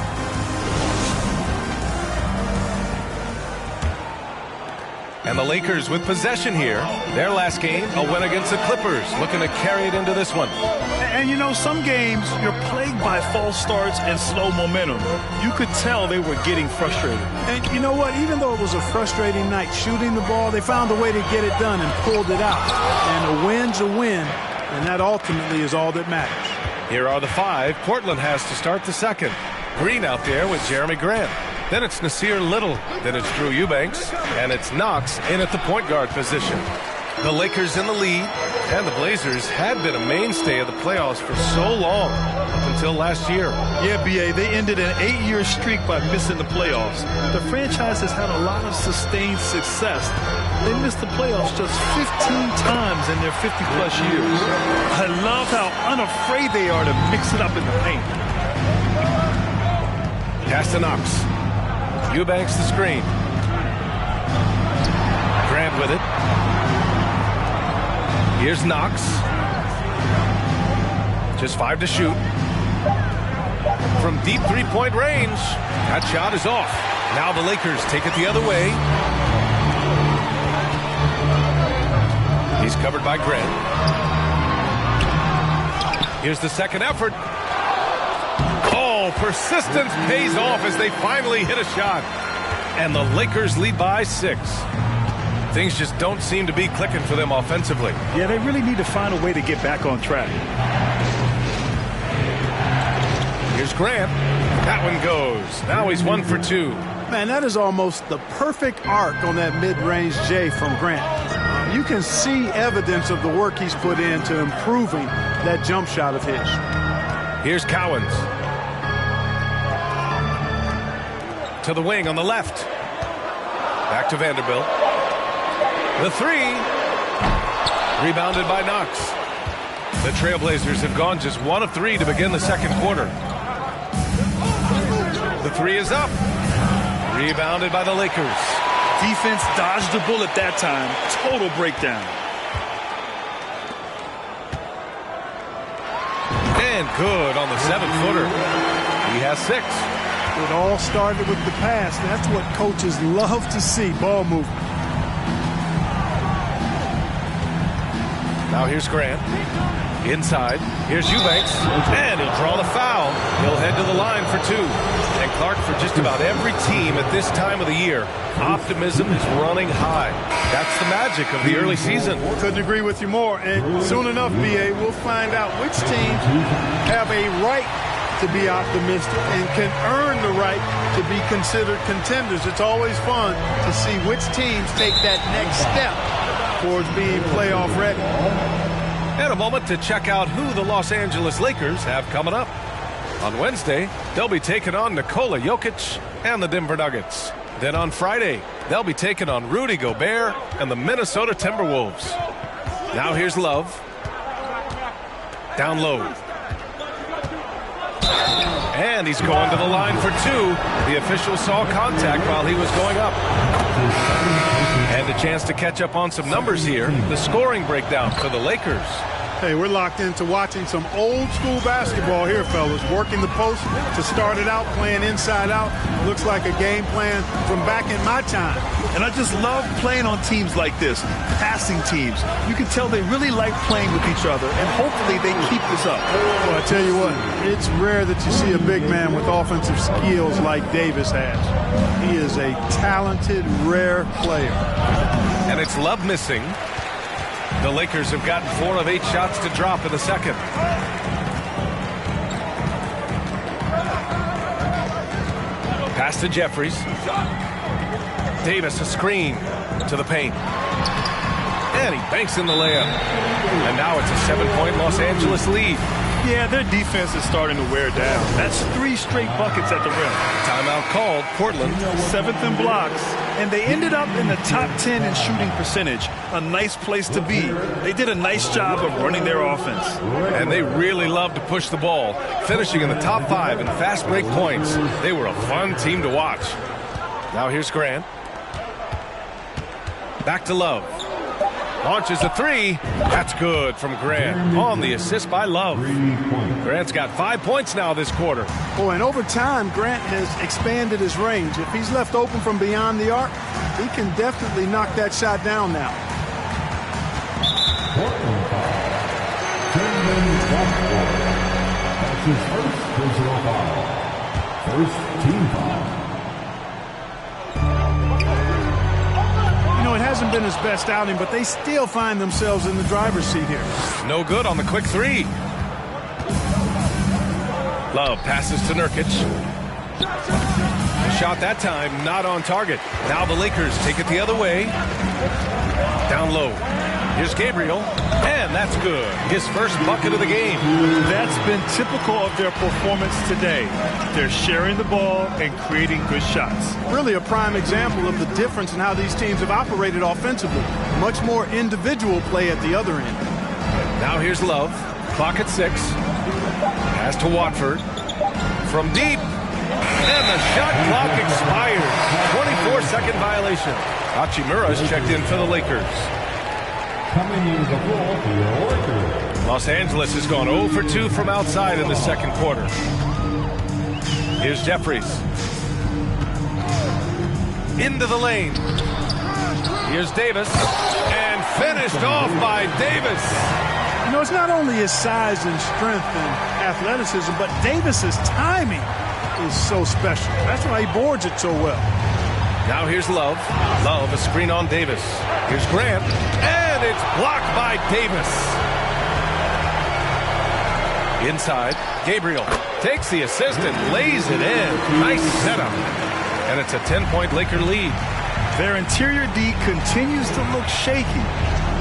And the Lakers with possession here. Their last game, a win against the Clippers, looking to carry it into this one.
And you know, some games you're plagued by false starts and slow momentum. You could tell they were getting frustrated.
And you know what? Even though it was a frustrating night shooting the ball, they found a way to get it done and pulled it out. And a win's a win, and that ultimately is all that matters.
Here are the 5. Portland has to start the second. Green out there with Jeremy Grant. Then it's Nasir Little. Then it's Drew Eubanks. And it's Knox in at the point guard position. The Lakers in the lead. And the Blazers had been a mainstay of the playoffs for so long, up until last year.
Yeah, B.A., they ended an 8-year streak by missing the playoffs. The franchise has had a lot of sustained success. They missed the playoffs just 15 times in their 50-plus years. I love how unafraid they are to mix it up in the paint.
Pass to Knox. Eubanks the screen. Grant with it. Here's Knox. Just 5 to shoot. From deep three-point range. That shot is off. Now the Lakers take it the other way. He's covered by Grant. Here's the second effort. Oh, persistence pays off as they finally hit a shot. And the Lakers lead by 6. Things just don't seem to be clicking for them offensively.
Yeah, they really need to find a way to get back on track.
Here's Grant. That one goes. Now he's 1 for 2.
Man, that is almost the perfect arc on that mid-range J from Grant. You can see evidence of the work he's put into improving that jump shot of his.
Here's Cowens. To the wing on the left. Back to Vanderbilt. The 3. Rebounded by Knox. The Trailblazers have gone just 1 of 3 to begin the second quarter. The three is up. Rebounded by the Lakers.
Defense dodged the bullet that time. Total breakdown.
And good on the 7-footer. He has 6.
It all started with the pass. That's what coaches love to see, ball movement.
Now here's Grant. Inside. Here's Eubanks. And he'll draw the foul. He'll head to the line for 2. And Clark, for just about every team at this time of the year, optimism is running high. That's the magic of the early season.
Couldn't agree with you more. And soon enough, B.A., we'll find out which teams have a right to be optimistic and can earn the right to be considered contenders. It's always fun to see which teams take that next step towards being playoff ready.
And a moment to check out who the Los Angeles Lakers have coming up. On Wednesday, they'll be taking on Nikola Jokic and the Denver Nuggets. Then on Friday, they'll be taking on Rudy Gobert and the Minnesota Timberwolves. Now here's Love. Down low. And he's going to the line for 2. The official saw contact while he was going up. And a chance to catch up on some numbers here. The scoring breakdown for the Lakers.
Hey, we're locked into watching some old school basketball here, fellas. Working the post to start it out, playing inside out. Looks like a game plan from back in my time.
And I just love playing on teams like this, passing teams. You can tell they really like playing with each other, and hopefully they keep this up.
Well, I tell you what, it's rare that you see a big man with offensive skills like Davis has. He is a talented, rare player.
And it's Love missing. The Lakers have gotten 4 of 8 shots to drop in the second. Pass to Jeffries. Davis a screen to the paint. And he banks in the layup. And now it's a 7-point Los Angeles lead.
Yeah, their defense is starting to wear down. That's 3 straight buckets at the rim.
Timeout called. Portland
7th in blocks. And they ended up in the top 10 in shooting percentage. A nice place to be. They did a nice job of running their offense.
And they really love to push the ball, finishing in the top 5 in fast break points. They were a fun team to watch. Now here's Grant. Back to Love. Launches a 3. That's good from Grant. On the assist by Love. Grant's got 5 points now this quarter.
Oh, and over time, Grant has expanded his range. If he's left open from beyond the arc, he can definitely knock that shot down now.
That's his first personal foul. First team foul.
It hasn't been his best outing, but they still find themselves in the driver's seat here.
No good on the quick 3. Love passes to Nurkic. The shot that time not on target. Now the Lakers take it the other way. Down low. Here's Gabriel. And that's good. His first bucket of the game.
That's been typical of their performance today. They're sharing the ball and creating good shots.
Really a prime example of the difference in how these teams have operated offensively. Much more individual play at the other end.
Now here's Love. Clock at 6. Pass to Watford. From deep. And the shot clock expires. 24-second violation. Hachimura's checked in for the Lakers.
Coming into the ball for your Lakers.
Los Angeles has gone 0 for 2 from outside in the second quarter. Here's Jeffries. Into the lane. Here's Davis. And finished off by Davis.
You know, it's not only his size and strength and athleticism, but Davis's timing is so special. That's why he boards it so well.
Now here's Love. Love, a screen on Davis. Here's Grant. And it's blocked by Davis. Inside, Gabriel takes the assist and lays it in. Nice setup. And it's a 10-point Laker lead.
Their interior D continues to look shaky.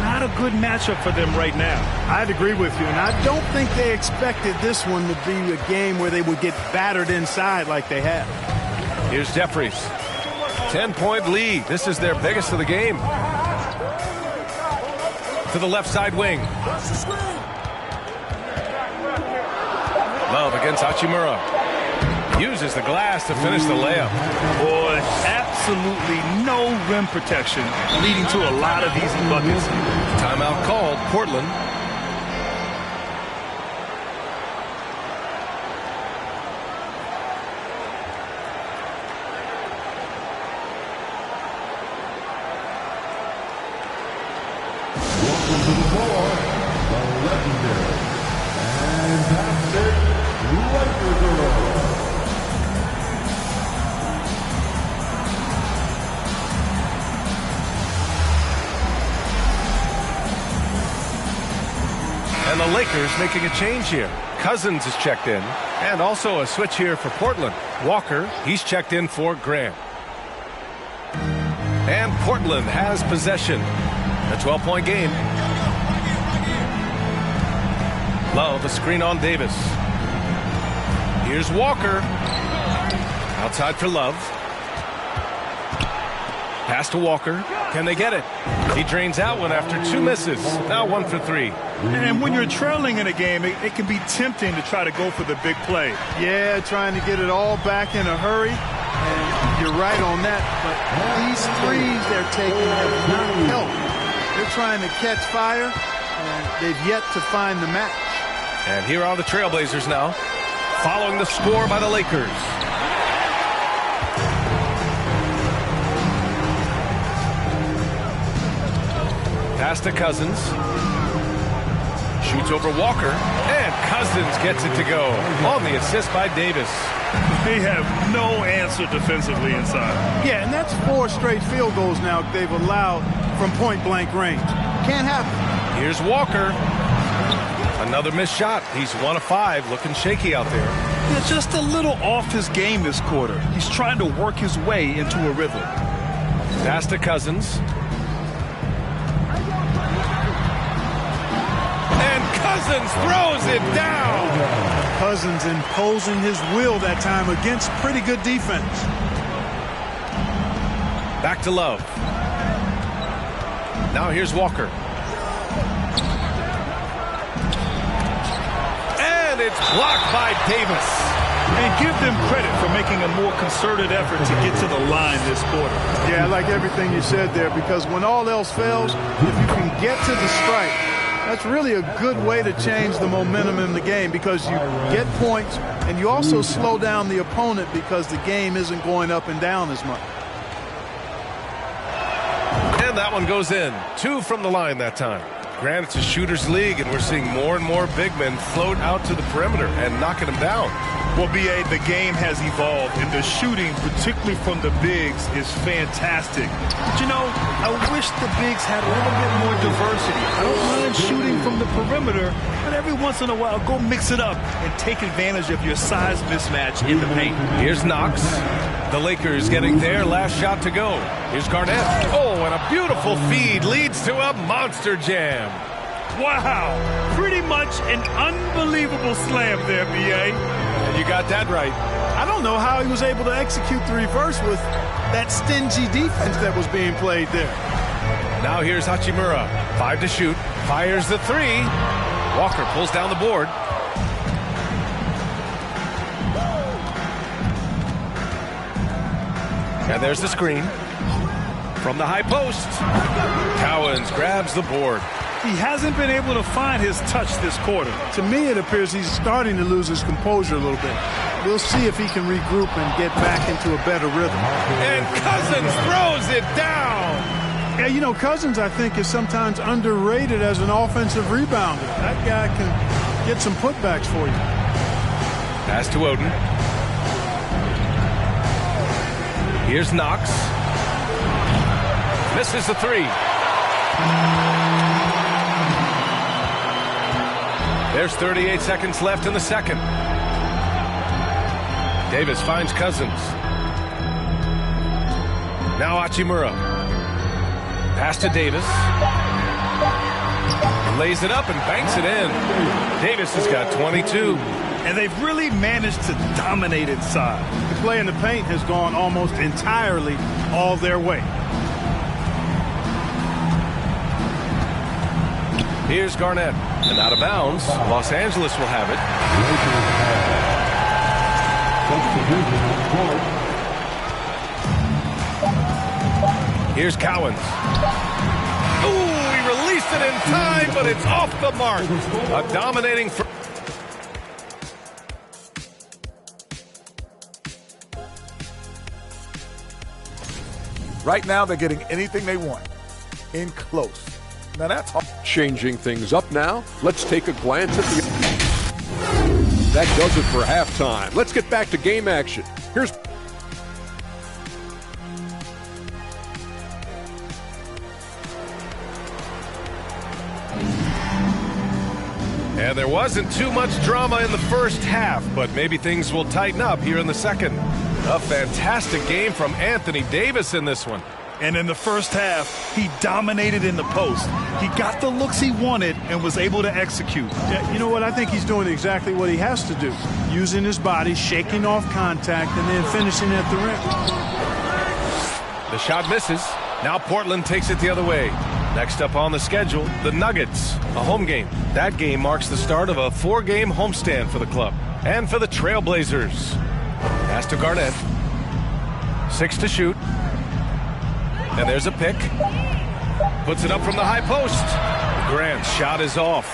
Not a good matchup for them right now.
I'd agree with you, and I don't think they expected this one to be a game where they would get battered inside like they have.
Here's Jeffries. 10-point lead. This is their biggest of the game. to the left side wing. Love against Hachimura. Uses the glass to finish the layup.
Boy, absolutely no rim protection, leading to a lot of easy buckets.
Timeout called, Portland.
Welcome to the floor, the legendary fantastic Laker girl.
And the Lakers making a change here. Cousins is checked in. And also a switch here for Portland. Walker, he's checked in for Grant. And Portland has possession. A 12-point game. Love, a screen on Davis. Here's Walker. Outside for Love. Pass to Walker. Can they get it? He drains out one after 2 misses. Now 1 for 3.
And when you're trailing in a game, it can be tempting to try to go for the big play.
Yeah, trying to get it all back in a hurry. And you're right on that. But these threes they're taking have not helped. They're trying to catch fire, and they've yet to find the match.
And here are the Trailblazers now, following the score by the Lakers. Pass to Cousins. Shoots over Walker, and Cousins gets it to go on the assist by Davis.
They have no answer defensively inside.
Yeah, and that's 4 straight field goals now they've allowed from point-blank range. Can't happen.
Here's Walker. Another missed shot. He's 1 of 5, looking shaky out there.
Yeah, just a little off his game this quarter. He's trying to work his way into a rhythm.
Pass to Cousins. And Cousins throws it down.
Cousins imposing his will that time against pretty good defense.
Back to Love. Now here's Walker. And it's blocked by Davis.
And give them credit for making a more concerted effort to get to the line this quarter.
Yeah, I like everything you said there, because when all else fails, if you can get to the strike, that's really a good way to change the momentum in the game, because you get points and you also slow down the opponent because the game isn't going up and down as much.
And that one goes in. 2 from the line that time. Granted, it's a shooter's league, and we're seeing more and more big men float out to the perimeter and knocking them down.
Well, B.A., the game has evolved, and the shooting, particularly from the bigs, is fantastic. But, you know, I wish the bigs had a little bit more diversity. I don't mind shooting from the perimeter, but every once in a while, go mix it up and take advantage of your size mismatch in the paint.
Here's Knox. The Lakers getting their last shot to go. Here's Garnett. Oh, and a beautiful feed leads to a monster jam.
Wow, pretty much an unbelievable slam there, B.A.
And you got that right.
I don't know how he was able to execute the reverse with that stingy defense that was being played there.
Now here's Hachimura. 5 to shoot. Fires the 3. Walker pulls down the board. And there's the screen. From the high post. Cowens grabs the board.
He hasn't been able to find his touch this quarter.
To me, it appears he's starting to lose his composure a little bit. We'll see if he can regroup and get back into a better rhythm.
And Cousins throws it down.
Yeah, you know, Cousins, I think, is sometimes underrated as an offensive rebounder. That guy can get some putbacks for you.
Pass to Oden. Here's Knox. Misses the 3. There's 38 seconds left in the second. Davis finds Cousins. Now Hachimura. Pass to Davis. Lays it up and banks it in. Davis has got 22.
And they've really managed to dominate inside.
The play in the paint has gone almost entirely all their way.
Here's Garnett. And out of bounds. Los Angeles will have it. Here's Cowens. Ooh, he released it in time, but it's off the mark. A dominating...
Right now, they're getting anything they want. In close. Now that's hard.
Changing things up now. Let's take a glance at the... That does it for halftime. Let's get back to game action. Here's...
And there wasn't too much drama in the first half, but maybe things will tighten up here in the second. A fantastic game from Anthony Davis in this one.
And in the first half, he dominated in the post. He got the looks he wanted and was able to execute.
Yeah, you know what? I think he's doing exactly what he has to do. Using his body, shaking off contact, and then finishing at the rim.
The shot misses. Now Portland takes it the other way. Next up on the schedule, the Nuggets, a home game. That game marks the start of a 4-game homestand for the club. And for the Trailblazers. Pass to Garnett. 6 to shoot. And there's a pick. Puts it up from the high post. Grant's shot is off.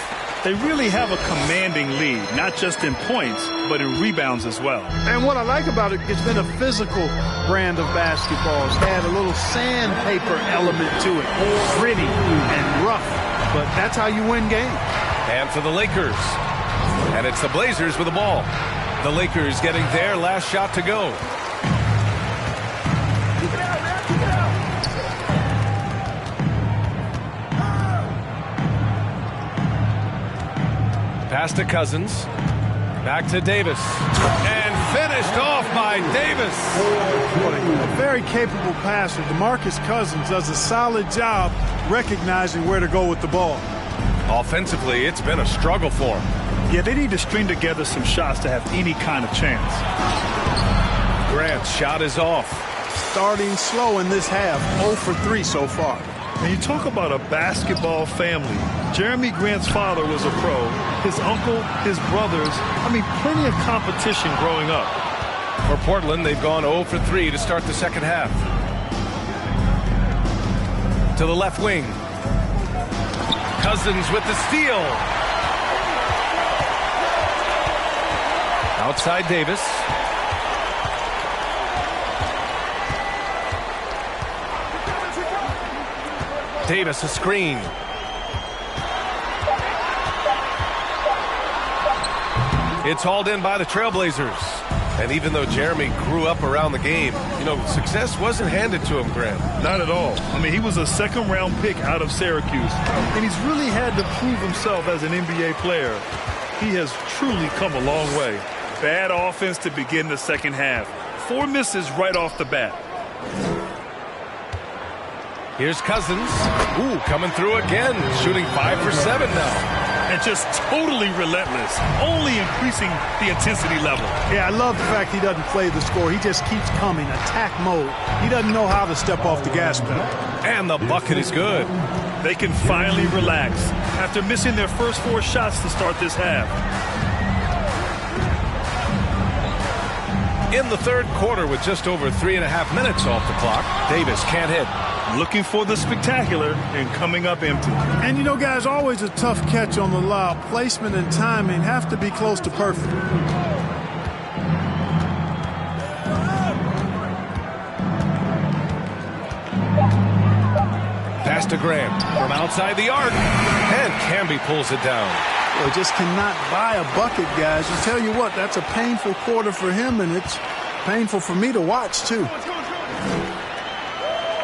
They really have a commanding lead, not just in points, but in rebounds as well.
And what I like about it, it's been a physical brand of basketball. It's had a little sandpaper element to it. Gritty and rough. But that's how you win games.
And for the Lakers. And it's the Blazers with the ball. The Lakers getting their last shot to go. Pass to Cousins. Back to Davis. And finished off by Davis.
A very capable passer. DeMarcus Cousins does a solid job recognizing where to go with the ball.
Offensively, it's been a struggle for him.
Yeah, they need to string together some shots to have any kind of chance.
Grant's shot is off.
Starting slow in this half. 0 for 3 so far.
And you talk about a basketball family. Jeremy Grant's father was a pro. His uncle, his brothers. I mean, plenty of competition growing up.
For Portland, they've gone 0 for 3 to start the second half. To the left wing. Cousins with the steal. Outside Davis. Davis a screen. It's hauled in by the Trailblazers. And even though Jeremy grew up around the game, you know, success wasn't handed to him, Grant.
Not at all. I mean, he was a second-round pick out of Syracuse. And he's really had to prove himself as an NBA player. He has truly come a long way. Bad offense to begin the second half. 4 misses right off the bat.
Here's Cousins. Ooh, coming through again. Shooting 5 for 7 now.
And just totally relentless. Only increasing the intensity level.
Yeah, I love the fact he doesn't play the score. He just keeps coming. Attack mode. He doesn't know how to step off the gas pedal.
And the bucket is good.
They can finally relax after missing their first 4 shots to start this half.
In the third quarter with just over 3.5 minutes off the clock, Davis can't hit.
Looking for the spectacular and coming up empty.
And you know, guys, always a tough catch on the lob. Placement and timing have to be close to perfect.
Pass to Grant from outside the arc. And Camby pulls it down.
Well, just cannot buy a bucket, guys. I tell you what, that's a painful quarter for him, and it's painful for me to watch, too.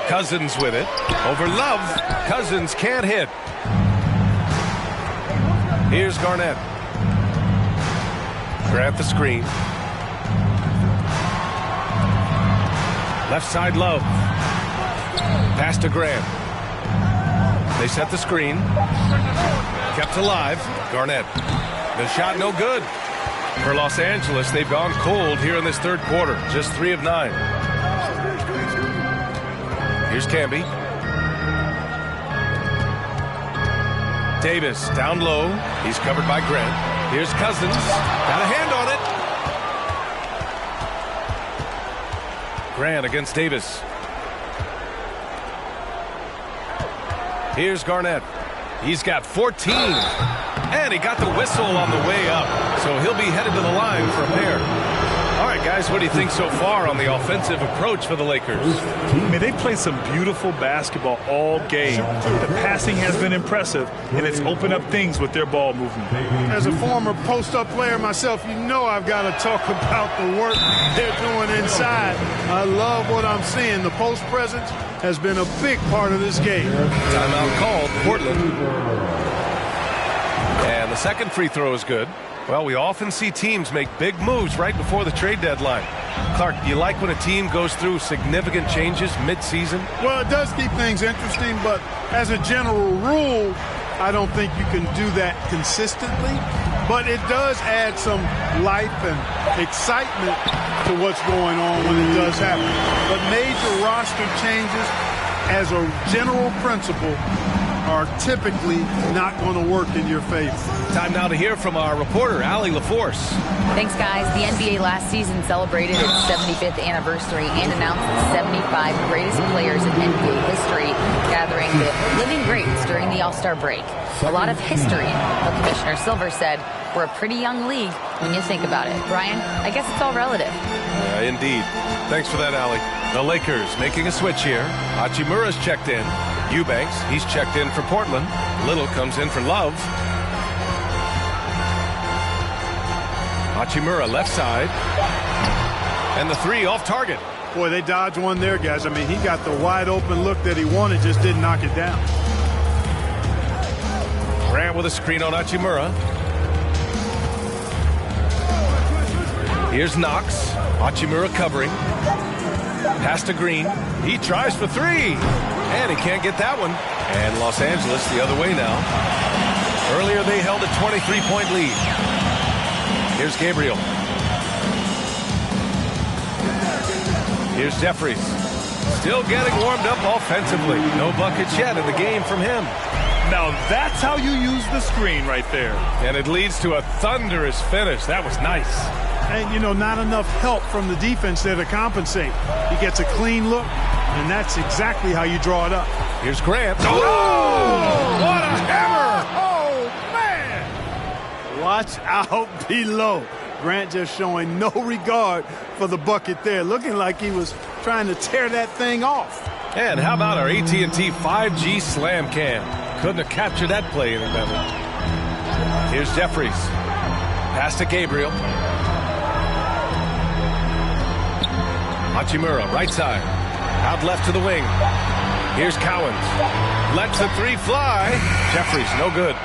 Cousins with it. Over Love. Cousins can't hit. Here's Garnett. Grant the screen. Left side Love. Pass to Grant. They set the screen. Kept alive. Garnett. The shot no good. For Los Angeles, they've gone cold here in this third quarter. Just 3 of 9. Here's Camby. Davis down low. He's covered by Grant. Here's Cousins. Got a hand on it. Grant against Davis. Here's Garnett. He's got 14. And he got the whistle on the way up. So he'll be headed to the line for a pair. All right, guys, what do you think so far on the offensive approach for the Lakers?
I mean, they played some beautiful basketball all game. The passing has been impressive, and it's opened up things with their ball movement.
As a former post-up player myself, you know I've got to talk about the work they're doing inside. I love what I'm seeing. The post presence has been a big part of this game.
Timeout called, Portland. And the second free throw is good. Well, we often see teams make big moves right before the trade deadline. Clark, do you like when a team goes through significant changes mid-season?
Well, it does keep things interesting, but as a general rule, I don't think you can do that consistently. But it does add some life and excitement to what's going on when it does happen. But major roster changes, as a general principle, are typically not going to work in your favor.
Time now to hear from our reporter, Allie LaForce.
Thanks, guys. The NBA last season celebrated its 75th anniversary and announced the 75 greatest players in NBA history, gathering the living greats during the All-Star break. A lot of history, but Commissioner Silver said we're a pretty young league when you think about it. Brian, I guess it's all relative.
Indeed. Thanks for that, Allie. The Lakers making a switch here. Hachimura's checked in. Eubanks, he's checked in for Portland. Little comes in for Love. Hachimura left side. And the three off target.
Boy, they dodged one there, guys. I mean, he got the wide open look that he wanted, just didn't knock it down.
Grant with a screen on Hachimura. Here's Knox. Hachimura covering. Pass to Green. He tries for three. And he can't get that one. And Los Angeles the other way now. Earlier they held a 23-point lead. Here's Gabriel. Here's Jeffries. Still getting warmed up offensively. No buckets yet in the game from him.
Now that's how you use the screen right there.
And it leads to a thunderous finish. That was nice.
And, you know, not enough help from the defense there to compensate. He gets a clean look, and that's exactly how you draw it up.
Here's Grant. Oh! What a hammer!
Oh, man! Watch out below. Grant just showing no regard for the bucket there, looking like he was trying to tear that thing off.
And how about our AT&T 5G Slam Cam? Couldn't have captured that play any better. Here's Jeffries. Pass to Gabriel. Hachimura, right side. Out left to the wing. Here's Cowens. Lets the three fly. Jeffries, no good.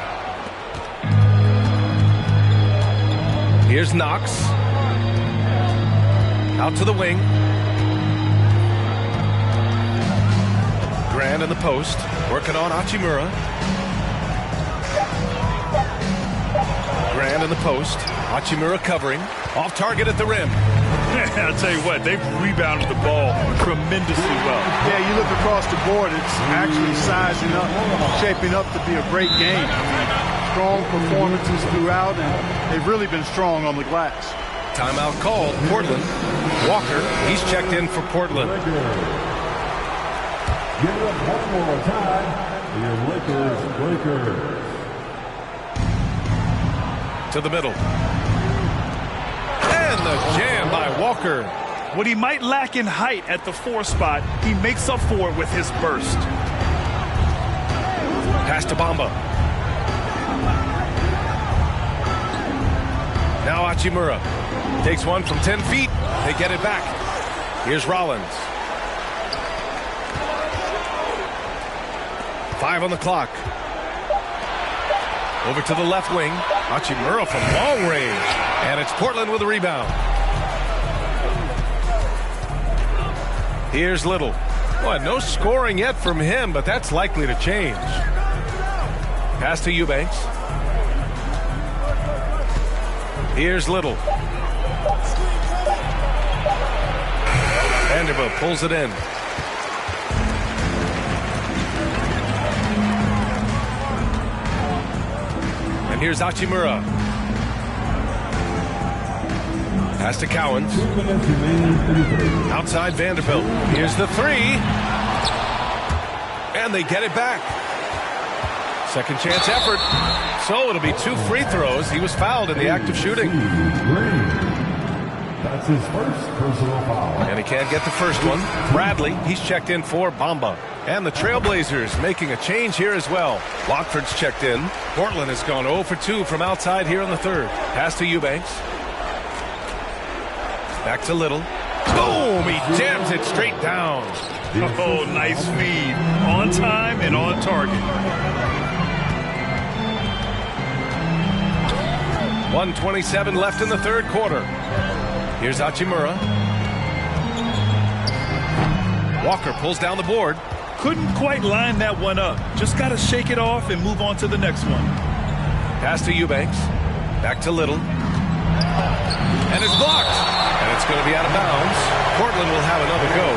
Here's Knox. Out to the wing. Grant in the post. Working on Hachimura. Grant in the post. Hachimura covering. Off target at the rim.
I'll tell you what, they've rebounded the ball tremendously well.
Yeah, you look across the board, it's actually sizing up, shaping up to be a great game. I mean, strong performances throughout, and they've really been strong on the glass.
Timeout called. Portland. Walker, he's checked in for Portland.
Give it one more time. Your Lakers.
To the middle. And the jam by Walker.
What he might lack in height at the 4 spot, he makes up for it with his burst.
Pass to Bamba. Now Hachimura takes one from 10 feet. They get it back. Here's Rollins. 5 on the clock. Over to the left wing. Hachimura from long range. And it's Portland with a rebound. Here's Little. Well, no scoring yet from him, but that's likely to change. Pass to Eubanks. Here's Little. Vanderbilt pulls it in. Here's Hachimura. Pass to Cowens. Outside Vanderbilt. Here's the three. And they get it back. Second chance effort. So it'll be 2 free throws. He was fouled in the act of shooting.
That's his first personal foul.
And he can't get the first one. Bradley, he's checked in for Bamba. And the Trailblazers making a change here as well. Lockford's checked in. Portland has gone 0 for 2 from outside here in the third. Pass to Eubanks. Back to Little. Boom! He jams it straight down.
Oh, nice feed. On time and on target.
1:27 left in the third quarter. Here's Hachimura. Walker pulls down the board.
Couldn't quite line that one up. Just got to shake it off and move on to the next one.
Pass to Eubanks. Back to Little. And it's blocked. And it's going to be out of bounds. Portland will have another go.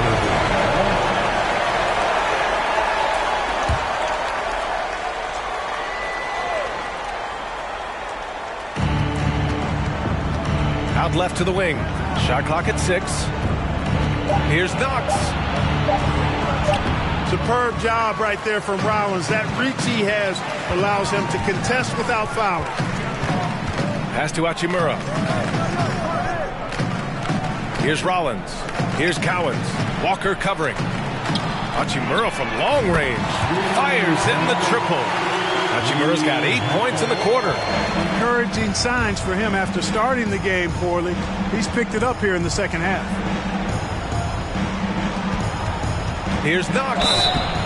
Out left to the wing. Shot clock at 6. Here's Knox.
Superb job right there from Rollins. That reach he has allows him to contest without fouling.
Pass to Hachimura. Here's Rollins. Here's Cowens. Walker covering. Hachimura from long range. Fires in the triple. Hachimura's got 8 points in the quarter.
Encouraging signs for him after starting the game poorly. He's picked it up here in the second half.
Here's Knox.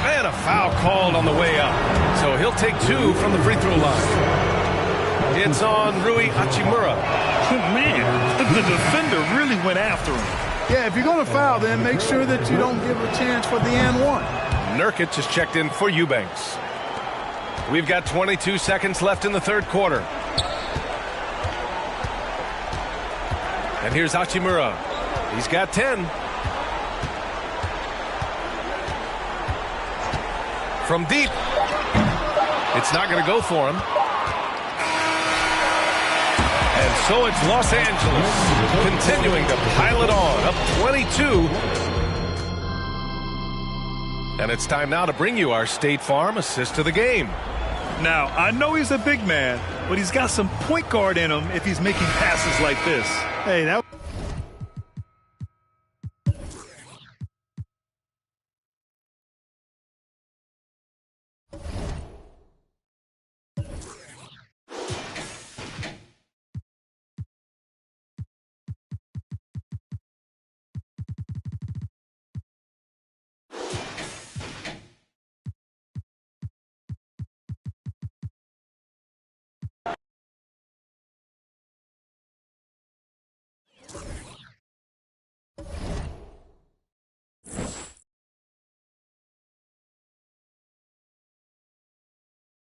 And a foul called on the way up. So he'll take 2 from the free throw line. It's on Rui Hachimura.
Man, the defender really went after him.
Yeah, if you're going to foul, then make sure that you don't give a chance for the and one.
Nurkic is checked in for Eubanks. We've got 22 seconds left in the third quarter. And here's Hachimura. He's got 10. From deep. It's not going to go for him. And so it's Los Angeles continuing to pile it on, up 22. And it's time now to bring you our State Farm assist of the game.
Now, I know he's a big man, but he's got some point guard in him if he's making passes like this.
Hey, that